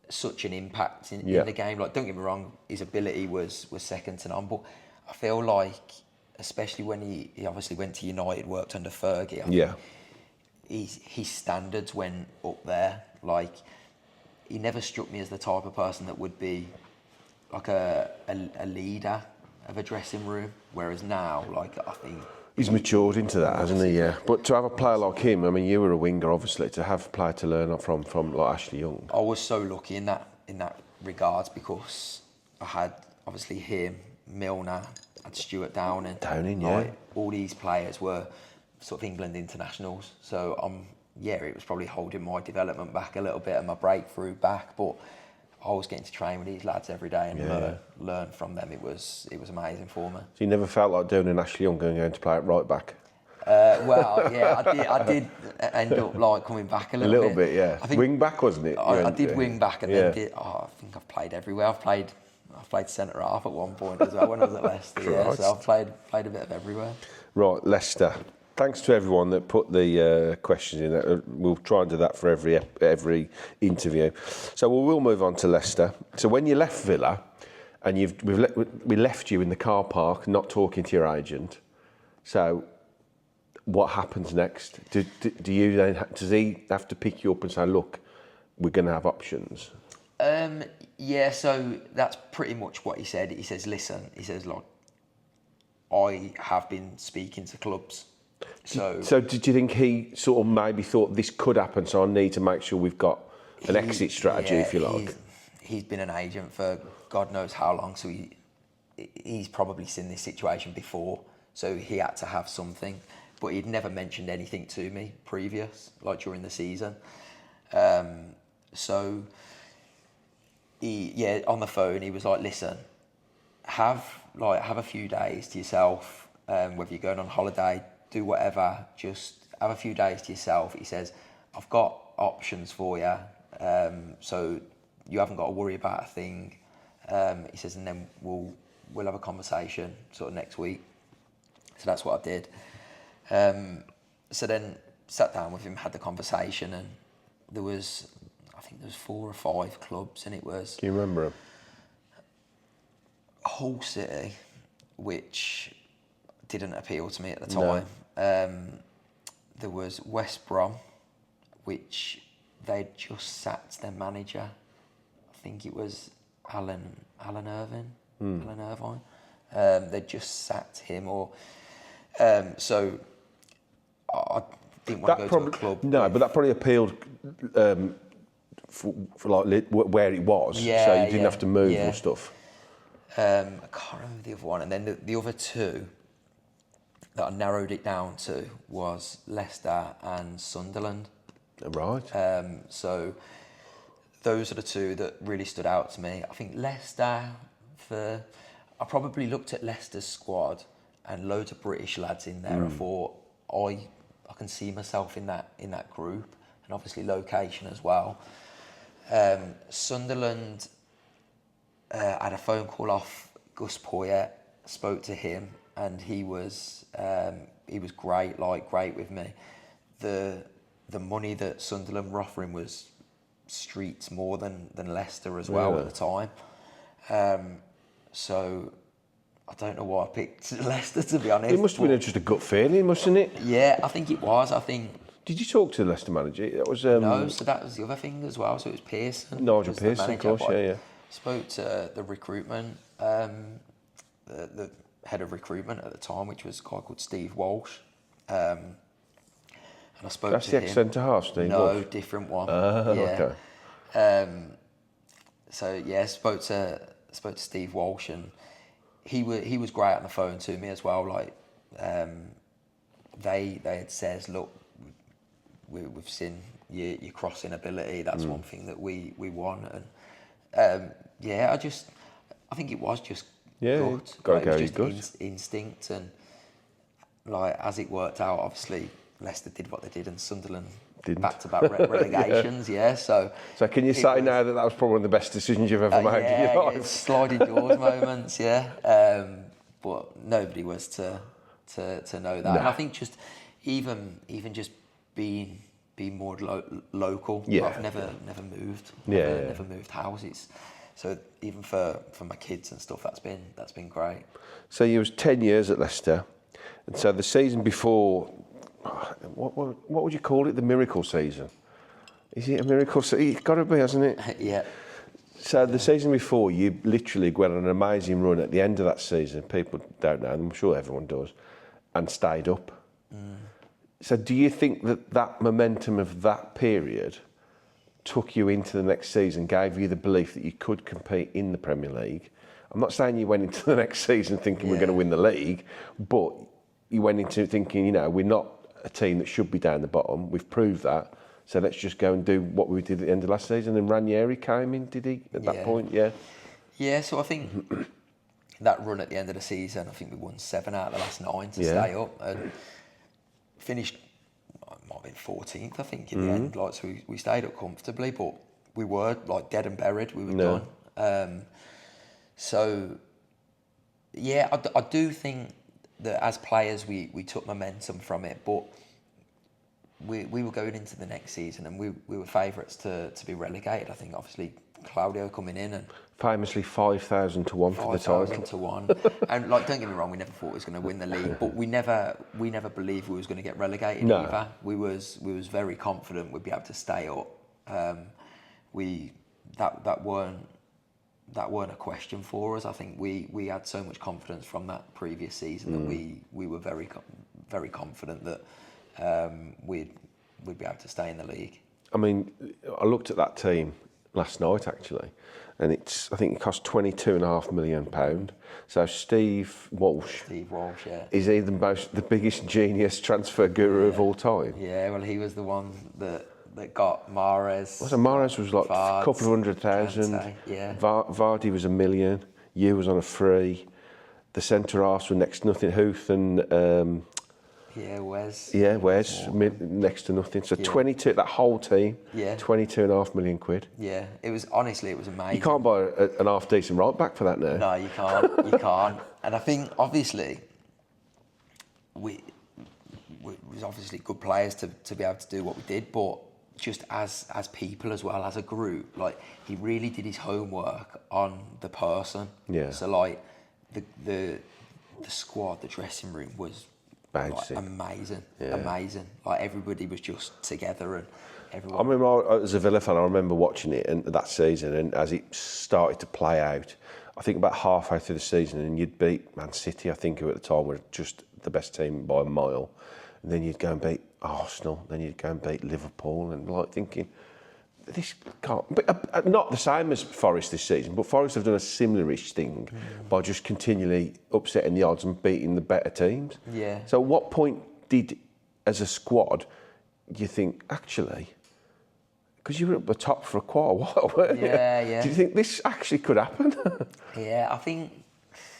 such an impact in the game. Like, don't get me wrong, his ability was second to none. But I feel like, especially when he obviously went to United, worked under Fergie. His standards went up there. Like, he never struck me as the type of person that would be like a leader of a dressing room. Whereas now, like, I think he's matured into that, hasn't he? Yeah. But to have a player like him, I mean, you were a winger, obviously. To have a player to learn from like Ashley Young. I was so lucky in that regards because I had obviously him, Milner, I had Stuart Downing. Like, all these players were sort of England internationals. So it was probably holding my development back a little bit and my breakthrough back. But I was getting to train with these lads every day and learn from them. It was amazing for me. So you never felt like doing an Ashley Young going to play at right back? I did end up like coming back a little bit. Yeah. I think wing back, wasn't it? I did wing back and then I think I've played everywhere. I've played centre half at one point as well when I was at Leicester. So I've played a bit of everywhere. Right, Leicester. Thanks to everyone that put the questions in. We'll try and do that for every interview. So we will move on to Leicester. So when you left Villa, and we left you in the car park, not talking to your agent. So what happens next? Do you then? Does he have to pick you up and say, "Look, we're going to have options"? So that's pretty much what he said. He says, "Listen," he says, "Like, I have been speaking to clubs." So did you think he sort of maybe thought this could happen? So I need to make sure we've got an exit strategy, if you like. He's been an agent for God knows how long, so he's probably seen this situation before. So he had to have something, but he'd never mentioned anything to me previous, like during the season. So on the phone he was like, "Listen, have a few days to yourself. Whether you're going on holiday, do whatever, just have a few days to yourself." He says, "I've got options for you, so you haven't got to worry about a thing." He says, "And then we'll have a conversation sort of next week." So that's what I did. So then sat down with him, had the conversation, and I think there was 4 or 5 clubs, and it was. Do you remember them? Hull City, which didn't appeal to me at the time. No. There was West Brom, which they'd just sacked their manager. I think it was Alan Irvine. They'd just sacked him, so I didn't want to go to a club. No, but that probably appealed for like where it was. Yeah, so you didn't have to move or stuff. I can't remember the other one, and then the other 2 that I narrowed it down to was Leicester and Sunderland. Right. So those are the 2 that really stood out to me. I think Leicester, I probably looked at Leicester's squad and loads of British lads in there. I thought I can see myself in that group, and obviously location as well. Sunderland, had a phone call off Gus Poyet, spoke to him, and he was great with me. The money that Sunderland were offering was streets more than Leicester as well at the time. So I don't know why I picked Leicester, to be honest. It must have been just a gut feeling, mustn't it? Yeah, I think it was. I think. Did you talk to the Leicester manager? That was No, so that was the other thing as well. So it was Pearson. Nigel was the Pearson, of manager, course, but I yeah. spoke to the recruitment, the head of recruitment at the time, which was a guy called Steve Walsh. And I spoke That's to the him. ex-centre half, Steve No, Walsh? different one. Okay. So yeah, spoke to Steve Walsh, and he was great on the phone to me as well. Like, they had said, look, we've seen your crossing ability. That's one thing that we want, and yeah, I think it was just gut. gotta Like, go it was just instinct, and like as it worked out, obviously Leicester did what they did, and Sunderland Didn't. back-to-back relegations. Yeah, so can you say now that was probably one of the best decisions you've ever made in your life? sliding doors moments, yeah. But nobody was to know that. And I think just even just being more local. Yeah. I've never moved. Yeah. Never moved houses. So even for my kids and stuff, that's been great. So you was 10 years at Leicester, and so the season before, what would you call it? The miracle season? Is it a miracle season? It's got to be, hasn't it? Yeah. So the season before, you literally went on an amazing run at the end of that season. People don't know, I'm sure everyone does, and stayed up. So do you think that momentum of that period took you into the next season, gave you the belief that you could compete in the Premier League? I'm not saying you went into the next season thinking we're going to win the league, but you went into thinking, we're not a team that should be down the bottom. We've proved that. So let's just go and do what we did at the end of last season. And Ranieri came in, did he, at that point? Yeah. Yeah, so I think that run at the end of the season, I think we won 7 out of the last 9 to stay up, and finished, might have been 14th, I think, in the end. Like, so we stayed up comfortably, but we were like dead and buried. We were done. So yeah, I do think that as players we took momentum from it, but we were going into the next season, and we were favourites to be relegated. I think obviously Claudio coming in, and famously 5,000 to 1 for the title. 5,000 to 1. And like, don't get me wrong, we never thought we was going to win the league, but we never believed we was going to get relegated either. We was very confident we'd be able to stay up. That weren't a question for us. I think we had so much confidence from that previous season that we were very confident that we'd be able to stay in the league. I mean, I looked at that team last night actually, and I think it cost £22.5 million. So Steve Walsh, yeah, is he the biggest genius transfer guru of all time? Yeah, well, he was the one that got Mahrez. Mahrez was like a couple of 100,000. Yeah. Vardy was $1 million. You was on a free. The centre halves were next to nothing. Huth and Wes. Yeah, Wes, next to nothing. So 22, that whole team. Yeah. £22.5 million. Yeah, it was amazing. You can't buy an half decent right back for that now. No, you can't. You can't. And I think obviously we was obviously good players to be able to do what we did, but just as people as well, as a group, like, he really did his homework on the person. Yeah. So like the squad, the dressing room was like, amazing. Like, everybody was just together, and everyone. I remember, as a Villa fan, I remember watching it and that season, and as it started to play out, I think about halfway through the season, and you'd beat Man City, I think, who at the time were just the best team by a mile. And then you'd go and beat Arsenal, then you'd go and beat Liverpool, and like thinking, this can't. But not the same as Forest this season, but Forest have done a similar-ish thing by just continually upsetting the odds and beating the better teams. Yeah. So at what point did, as a squad, you think, actually, because you were at the top for quite a while, weren't you? Yeah. Do you think this actually could happen? Yeah, I think.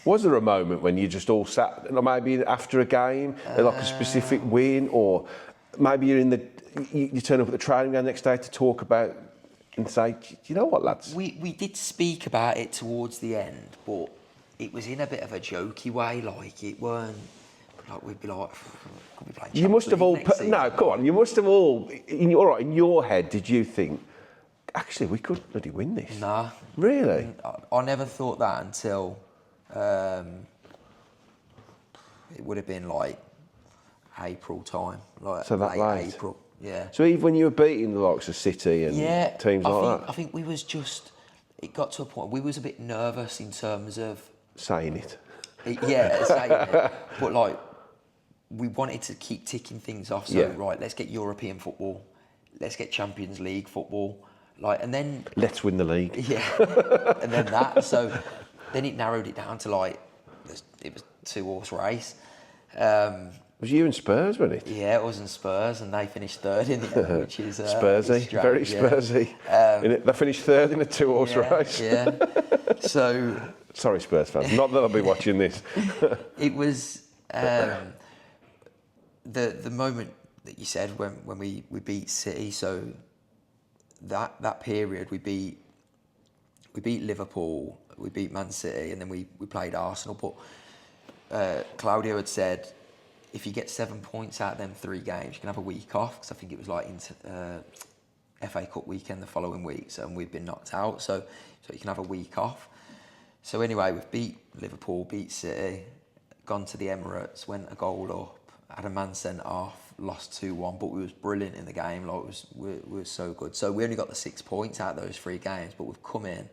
Was there a moment when you just all sat, maybe after a game, like a specific win, or maybe you turn up at the training ground the next day to talk about and say, you know what, lads? We did speak about it towards the end, but it was in a bit of a jokey way. Like, it weren't like we'd be like, could we play Champions You must have all League no, go on. You must have all in your head. Did you think, actually, we could bloody win this? Nah, Really? I never thought that until it would have been like April time, like So that late? April. Yeah. So even when you were beating the likes of City and teams like that? I think we was just, it got to a point, we was a bit nervous in terms of... Saying it. Yeah, saying it. But like, we wanted to keep ticking things off. So, right, let's get European football. Let's get Champions League football. Like, and then... Let's win the league. Yeah. And then that. So then it narrowed it down to like, it was 2-horse race. Was you and Spurs, wasn't it? Yeah, it was in Spurs, and they finished third in the end, which is Spursy, strange, very Spursy. They finished third in a 2-horse race. Yeah. So sorry, Spurs fans. Not that I'll be watching this. It was the moment that you said when we beat City. So that period we beat Liverpool, we beat Man City, and then we played Arsenal. But Claudio had said, if you get 7 points out of them 3 games, you can have a week off, because I think it was like FA Cup weekend the following week, so we'd been knocked out, so you can have a week off. So anyway, we've beat Liverpool, beat City, gone to the Emirates, went a goal up, had a man sent off, lost 2-1, but we was brilliant in the game. Like, we were so good. So we only got the 6 points out of those 3 games, but we've come in,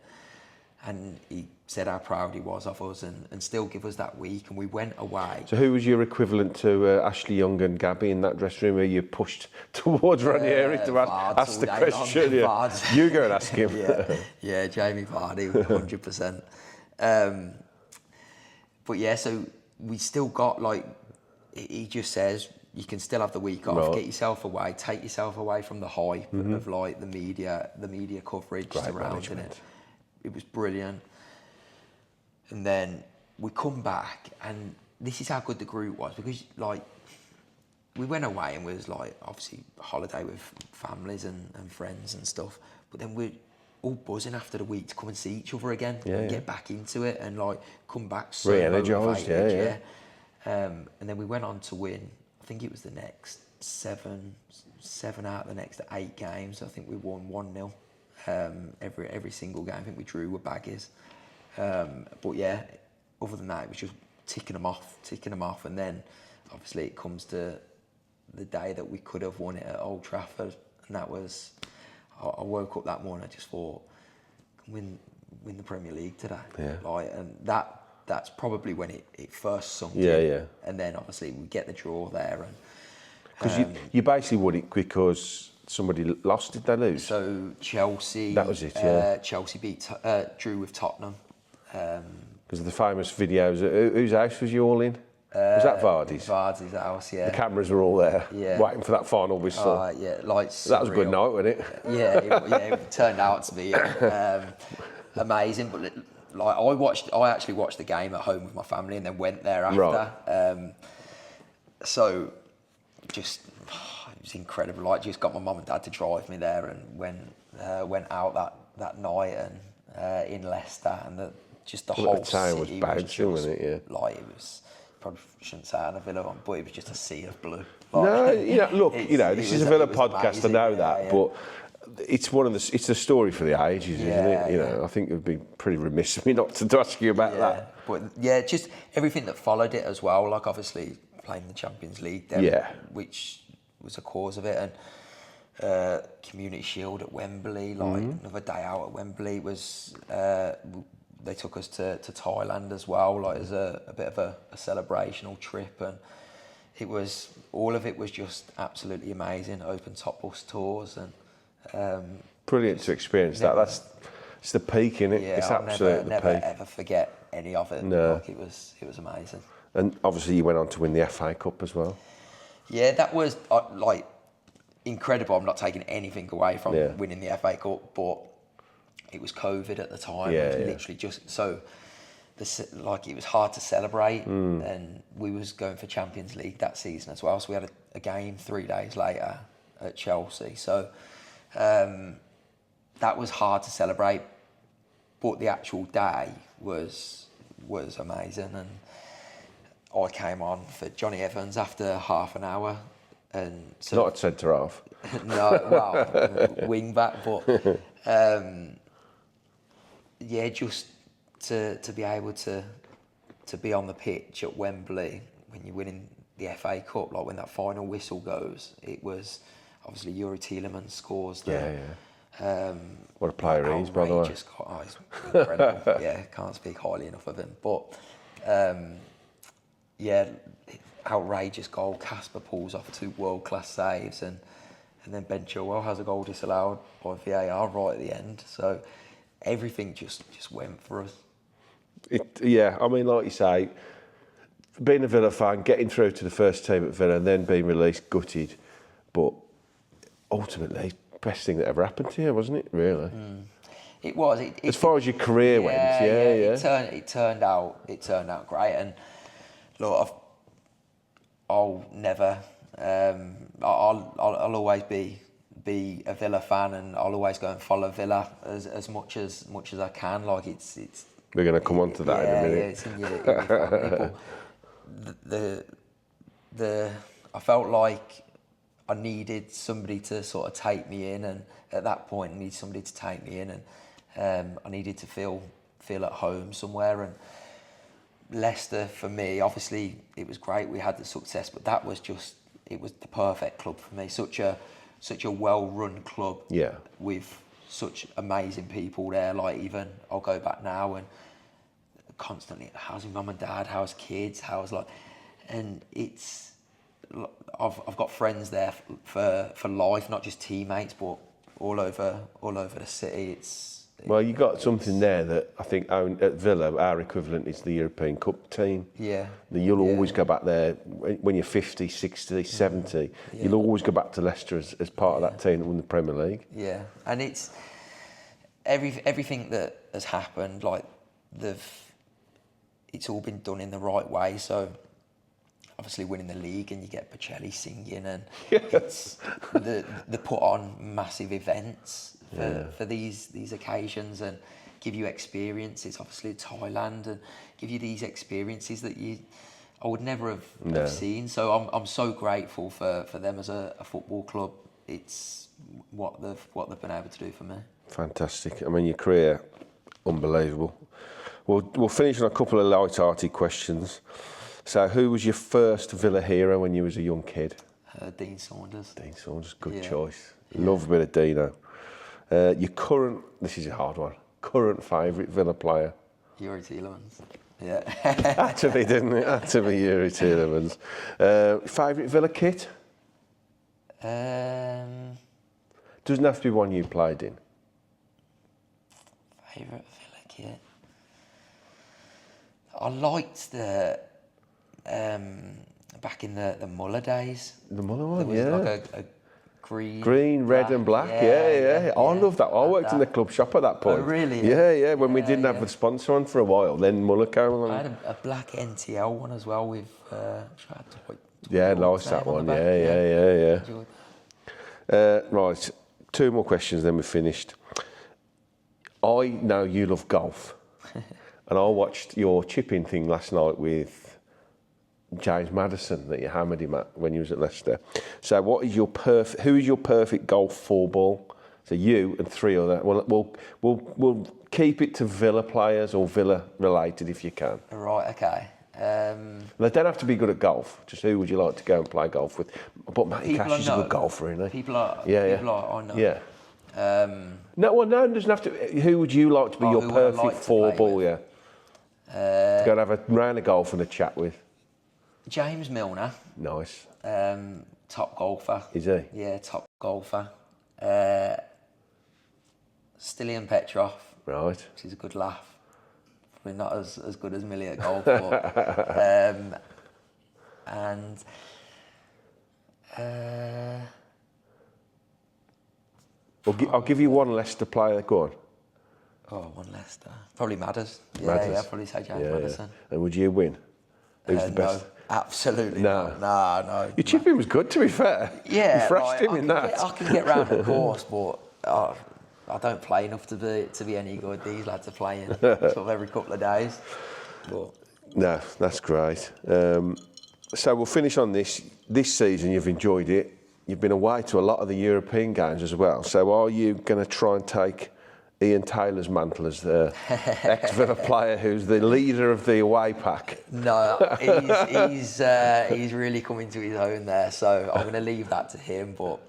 and he said how proud he was of us, and still give us that week, and we went away. So who was your equivalent to Ashley Young and Gabby in that dressing room where you pushed towards Ranieri to ask the question? You go and ask him. Yeah, Jamie Vardy, 100%. But yeah, so we still got, like, he just says, you can still have the week off, get yourself away, take yourself away from the hype of like the media coverage surrounding it. It was brilliant. And then we come back, and this is how good the group was, because like we went away and was like obviously a holiday with families and friends and stuff, but then we're all buzzing after the week to come and see each other again and get back into it and like come back so re-energised. And then we went on to win, I think it was the next 7 out of the next 8 games. I think we won 1-0 every single game. I think we drew with baggies. But yeah, other than that, it was just ticking them off. And then obviously it comes to the day that we could have won it at Old Trafford. And that was, I woke up that morning, I just thought, win the Premier League today. Yeah. Like, and that's probably when it first sunk in. Yeah. And then obviously we get the draw there. Because you basically won it because somebody lost, did they lose? So Chelsea... That was it, yeah. Chelsea drew with Tottenham. Because of the famous videos, whose house was you all in? Was that Vardy's? Vardy's house, yeah. The cameras were all there, waiting for that final whistle. Yeah, like that was a good night, wasn't it? It turned out to be amazing. But like, I actually watched the game at home with my family and then went there after. Right. So just it was incredible. Like, just got my mum and dad to drive me there, and went out that night and in Leicester, and just the whole town was bouncing, wasn't it? Yeah. Like, it was, probably shouldn't say it on a Villa one, but it was just a sea of blue. Like, no, look, this is a Villa podcast. Amazing, I know that, but it's it's a story for the ages, isn't it? You know, I think it would be pretty remiss of me not to ask you about that. But yeah, just everything that followed it as well. Like, obviously playing the Champions League, then, which was a cause of it, and Community Shield at Wembley, like another day out at Wembley was. They took us to Thailand as well, like as a bit of a celebrational trip, and all of it was just absolutely amazing. Open top bus tours and brilliant to experience that. It's the peak, isn't it? Yeah, it's absolutely the peak. Never ever forget any of it. No, like, it was amazing. And obviously you went on to win the FA Cup as well. Yeah, that was like incredible. I'm not taking anything away from winning the FA Cup, but it was COVID at the time. Literally just so, it was hard to celebrate, and we was going for Champions League that season as well. So we had a game 3 days later at Chelsea. So that was hard to celebrate, but the actual day was amazing. And I came on for Johnny Evans after half an hour, and so not at centre half. No, well, wing back, but. Just to be able to be on the pitch at Wembley when you're winning the FA Cup, like when that final whistle goes, it was obviously Yuri Tielemans scores the. What a player he is, by the way. Oh, he's incredible. Yeah, can't speak highly enough of him. But yeah, outrageous goal. Casper pulls off 2 world-class saves, and then Ben Chilwell has a goal disallowed by VAR right at the end. So everything just went for us. Yeah, I mean, like you say, being a Villa fan, getting through to the first team at Villa, and then being released, gutted, but ultimately, best thing that ever happened to you, wasn't it? Really. It was. As far as your career went, yeah. It turned out great, and look, I'll never. I'll always be a Villa fan, and I'll always go and follow Villa as much as I can. Like it's. We're going to come on to that in a minute. Yeah, it's in your family. But I felt like I needed somebody to sort of take me in, and at that point, I needed somebody to take me in, and I needed to feel at home somewhere. And Leicester, for me, obviously, it was great. We had the success, but that was it was the perfect club for me. Such a well-run club. Yeah. With such amazing people there. Like, even I'll go back now and constantly, how's your mum and dad? How's kids? And it's. I've got friends there for life, not just teammates, but all over the city. Well, you got something there that I think at Villa, our equivalent is the European Cup team. Yeah. You'll always go back there when you're 50, 60, 70. Yeah. You'll always go back to Leicester as part of that team that won the Premier League. Yeah, and it's everything that has happened. Like it's all been done in the right way. So obviously winning the league, and you get Bocelli singing, and it's they put on massive events for these occasions, and give you experiences. Obviously Thailand, and give you these experiences that I would never have seen. So I'm so grateful for them as a football club. It's what they've been able to do for me. Fantastic. I mean, your career, unbelievable. We'll finish on a couple of light-hearted questions. So, who was your first Villa hero when you was a young kid? Dean Saunders. Dean Saunders, good choice. Love a bit of Dino. Your current, this is a hard one, current favourite Villa player? Yuri Tielemans. Yeah. Had to be, didn't it? Had to be Yuri Tielemans. Favourite Villa kit? Doesn't have to be one you played in. Favourite Villa kit? I liked the back in the Muller days. The Muller one, there was like a green, red and black. Yeah. I love that. I worked in the club shop at that point. Oh, really? Yeah. When we didn't have the sponsor on for a while, then Muller came along. I had a black NTL one as well with. Nice that one. Yeah. Right, 2 more questions, then we're finished. I know you love golf. And I watched your chipping thing last night with James Maddison that you hammered him at when you was at Leicester. So, who is your perfect golf 4-ball? So you and 3 other. We'll keep it to Villa players or Villa related if you can. Right. Okay. They don't have to be good at golf. Just who would you like to go and play golf with? But Matty Cash is a good golfer, isn't he? People I know. Yeah. No, it doesn't have to. Who would you like to be your perfect 4-ball? Yeah. To go and have a round of golf and a chat with. James Milner. Nice. Top golfer. Is he? Yeah, top golfer. Stilian Petrov. Right. Which is a good laugh. Probably not as good as Millie at golf, but I'll give you one Leicester player. Go on. One Leicester. Probably Madders. Yeah, I'd probably say James Maddison. Yeah. And would you win? Who's the best? No, absolutely not. No. Your chipping was good, to be fair. Yeah. You thrashed him in that. I can get round the course, but I don't play enough to be any good. These lads are playing sort of every couple of days. But. No, that's great. So we'll finish on this. This season, you've enjoyed it. You've been away to a lot of the European games as well. So are you going to try and take Ian Taylor's mantle as the ex-Villa player who's the leader of the away pack? No, he's really coming to his own there, so I'm going to leave that to him. But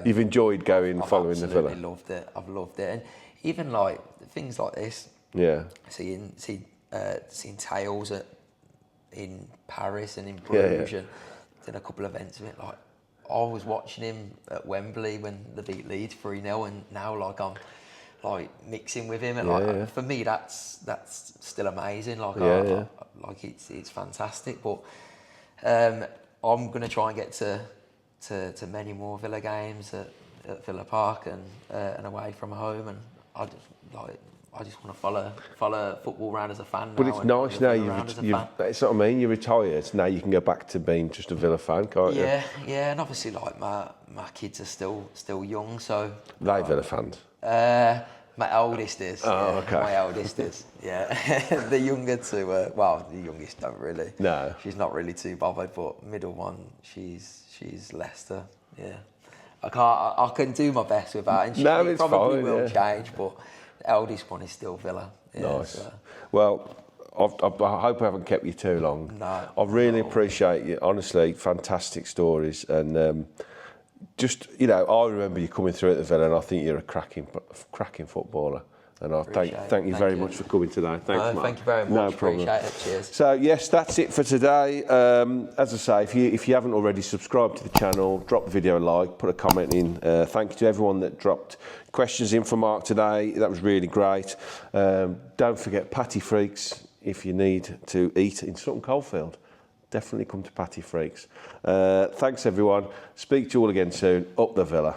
you've enjoyed following the Villa? I've loved it. I've loved it, and even like things like this. Yeah. Seeing Tails in Paris and in Bruges, and did a couple of events of it. Like I was watching him at Wembley when they beat Leeds 3-0, and now like I'm like mixing with him, and for me that's still amazing. Like like it's fantastic. But I'm gonna try and get to many more Villa games at Villa Park and away from home, and I just want to follow football around as a fan. But it's nice now. That's what I mean. You're retired now. You can go back to being just a Villa fan, can't you? Yeah, and obviously like my kids are still young, so they Villa fans. My eldest is. Oh, okay. My eldest is. Yeah, the younger two. Well, the youngest don't really. No. She's not really too bothered, but middle one, she's Leicester. Yeah. I can do my best with that, and she probably will change, but the eldest one is still Villa. Yeah, nice. So. Well, I hope I haven't kept you too long. No. I really appreciate you. Honestly, fantastic stories, and just I remember you coming through at the Villa, and I think you're a cracking footballer. And I thank you very much for coming today. Thanks, Mark. Thank you very much. No problem. Appreciate it. Cheers. So yes, that's it for today. As I say, if you haven't already, subscribe to the channel, drop the video a like, put a comment in. Thank you to everyone that dropped questions in for Mark today. That was really great. Don't forget Patty Freaks if you need to eat in Sutton Coldfield. Definitely come to Patty Freaks. Thanks everyone. Speak to you all again soon. Up the Villa.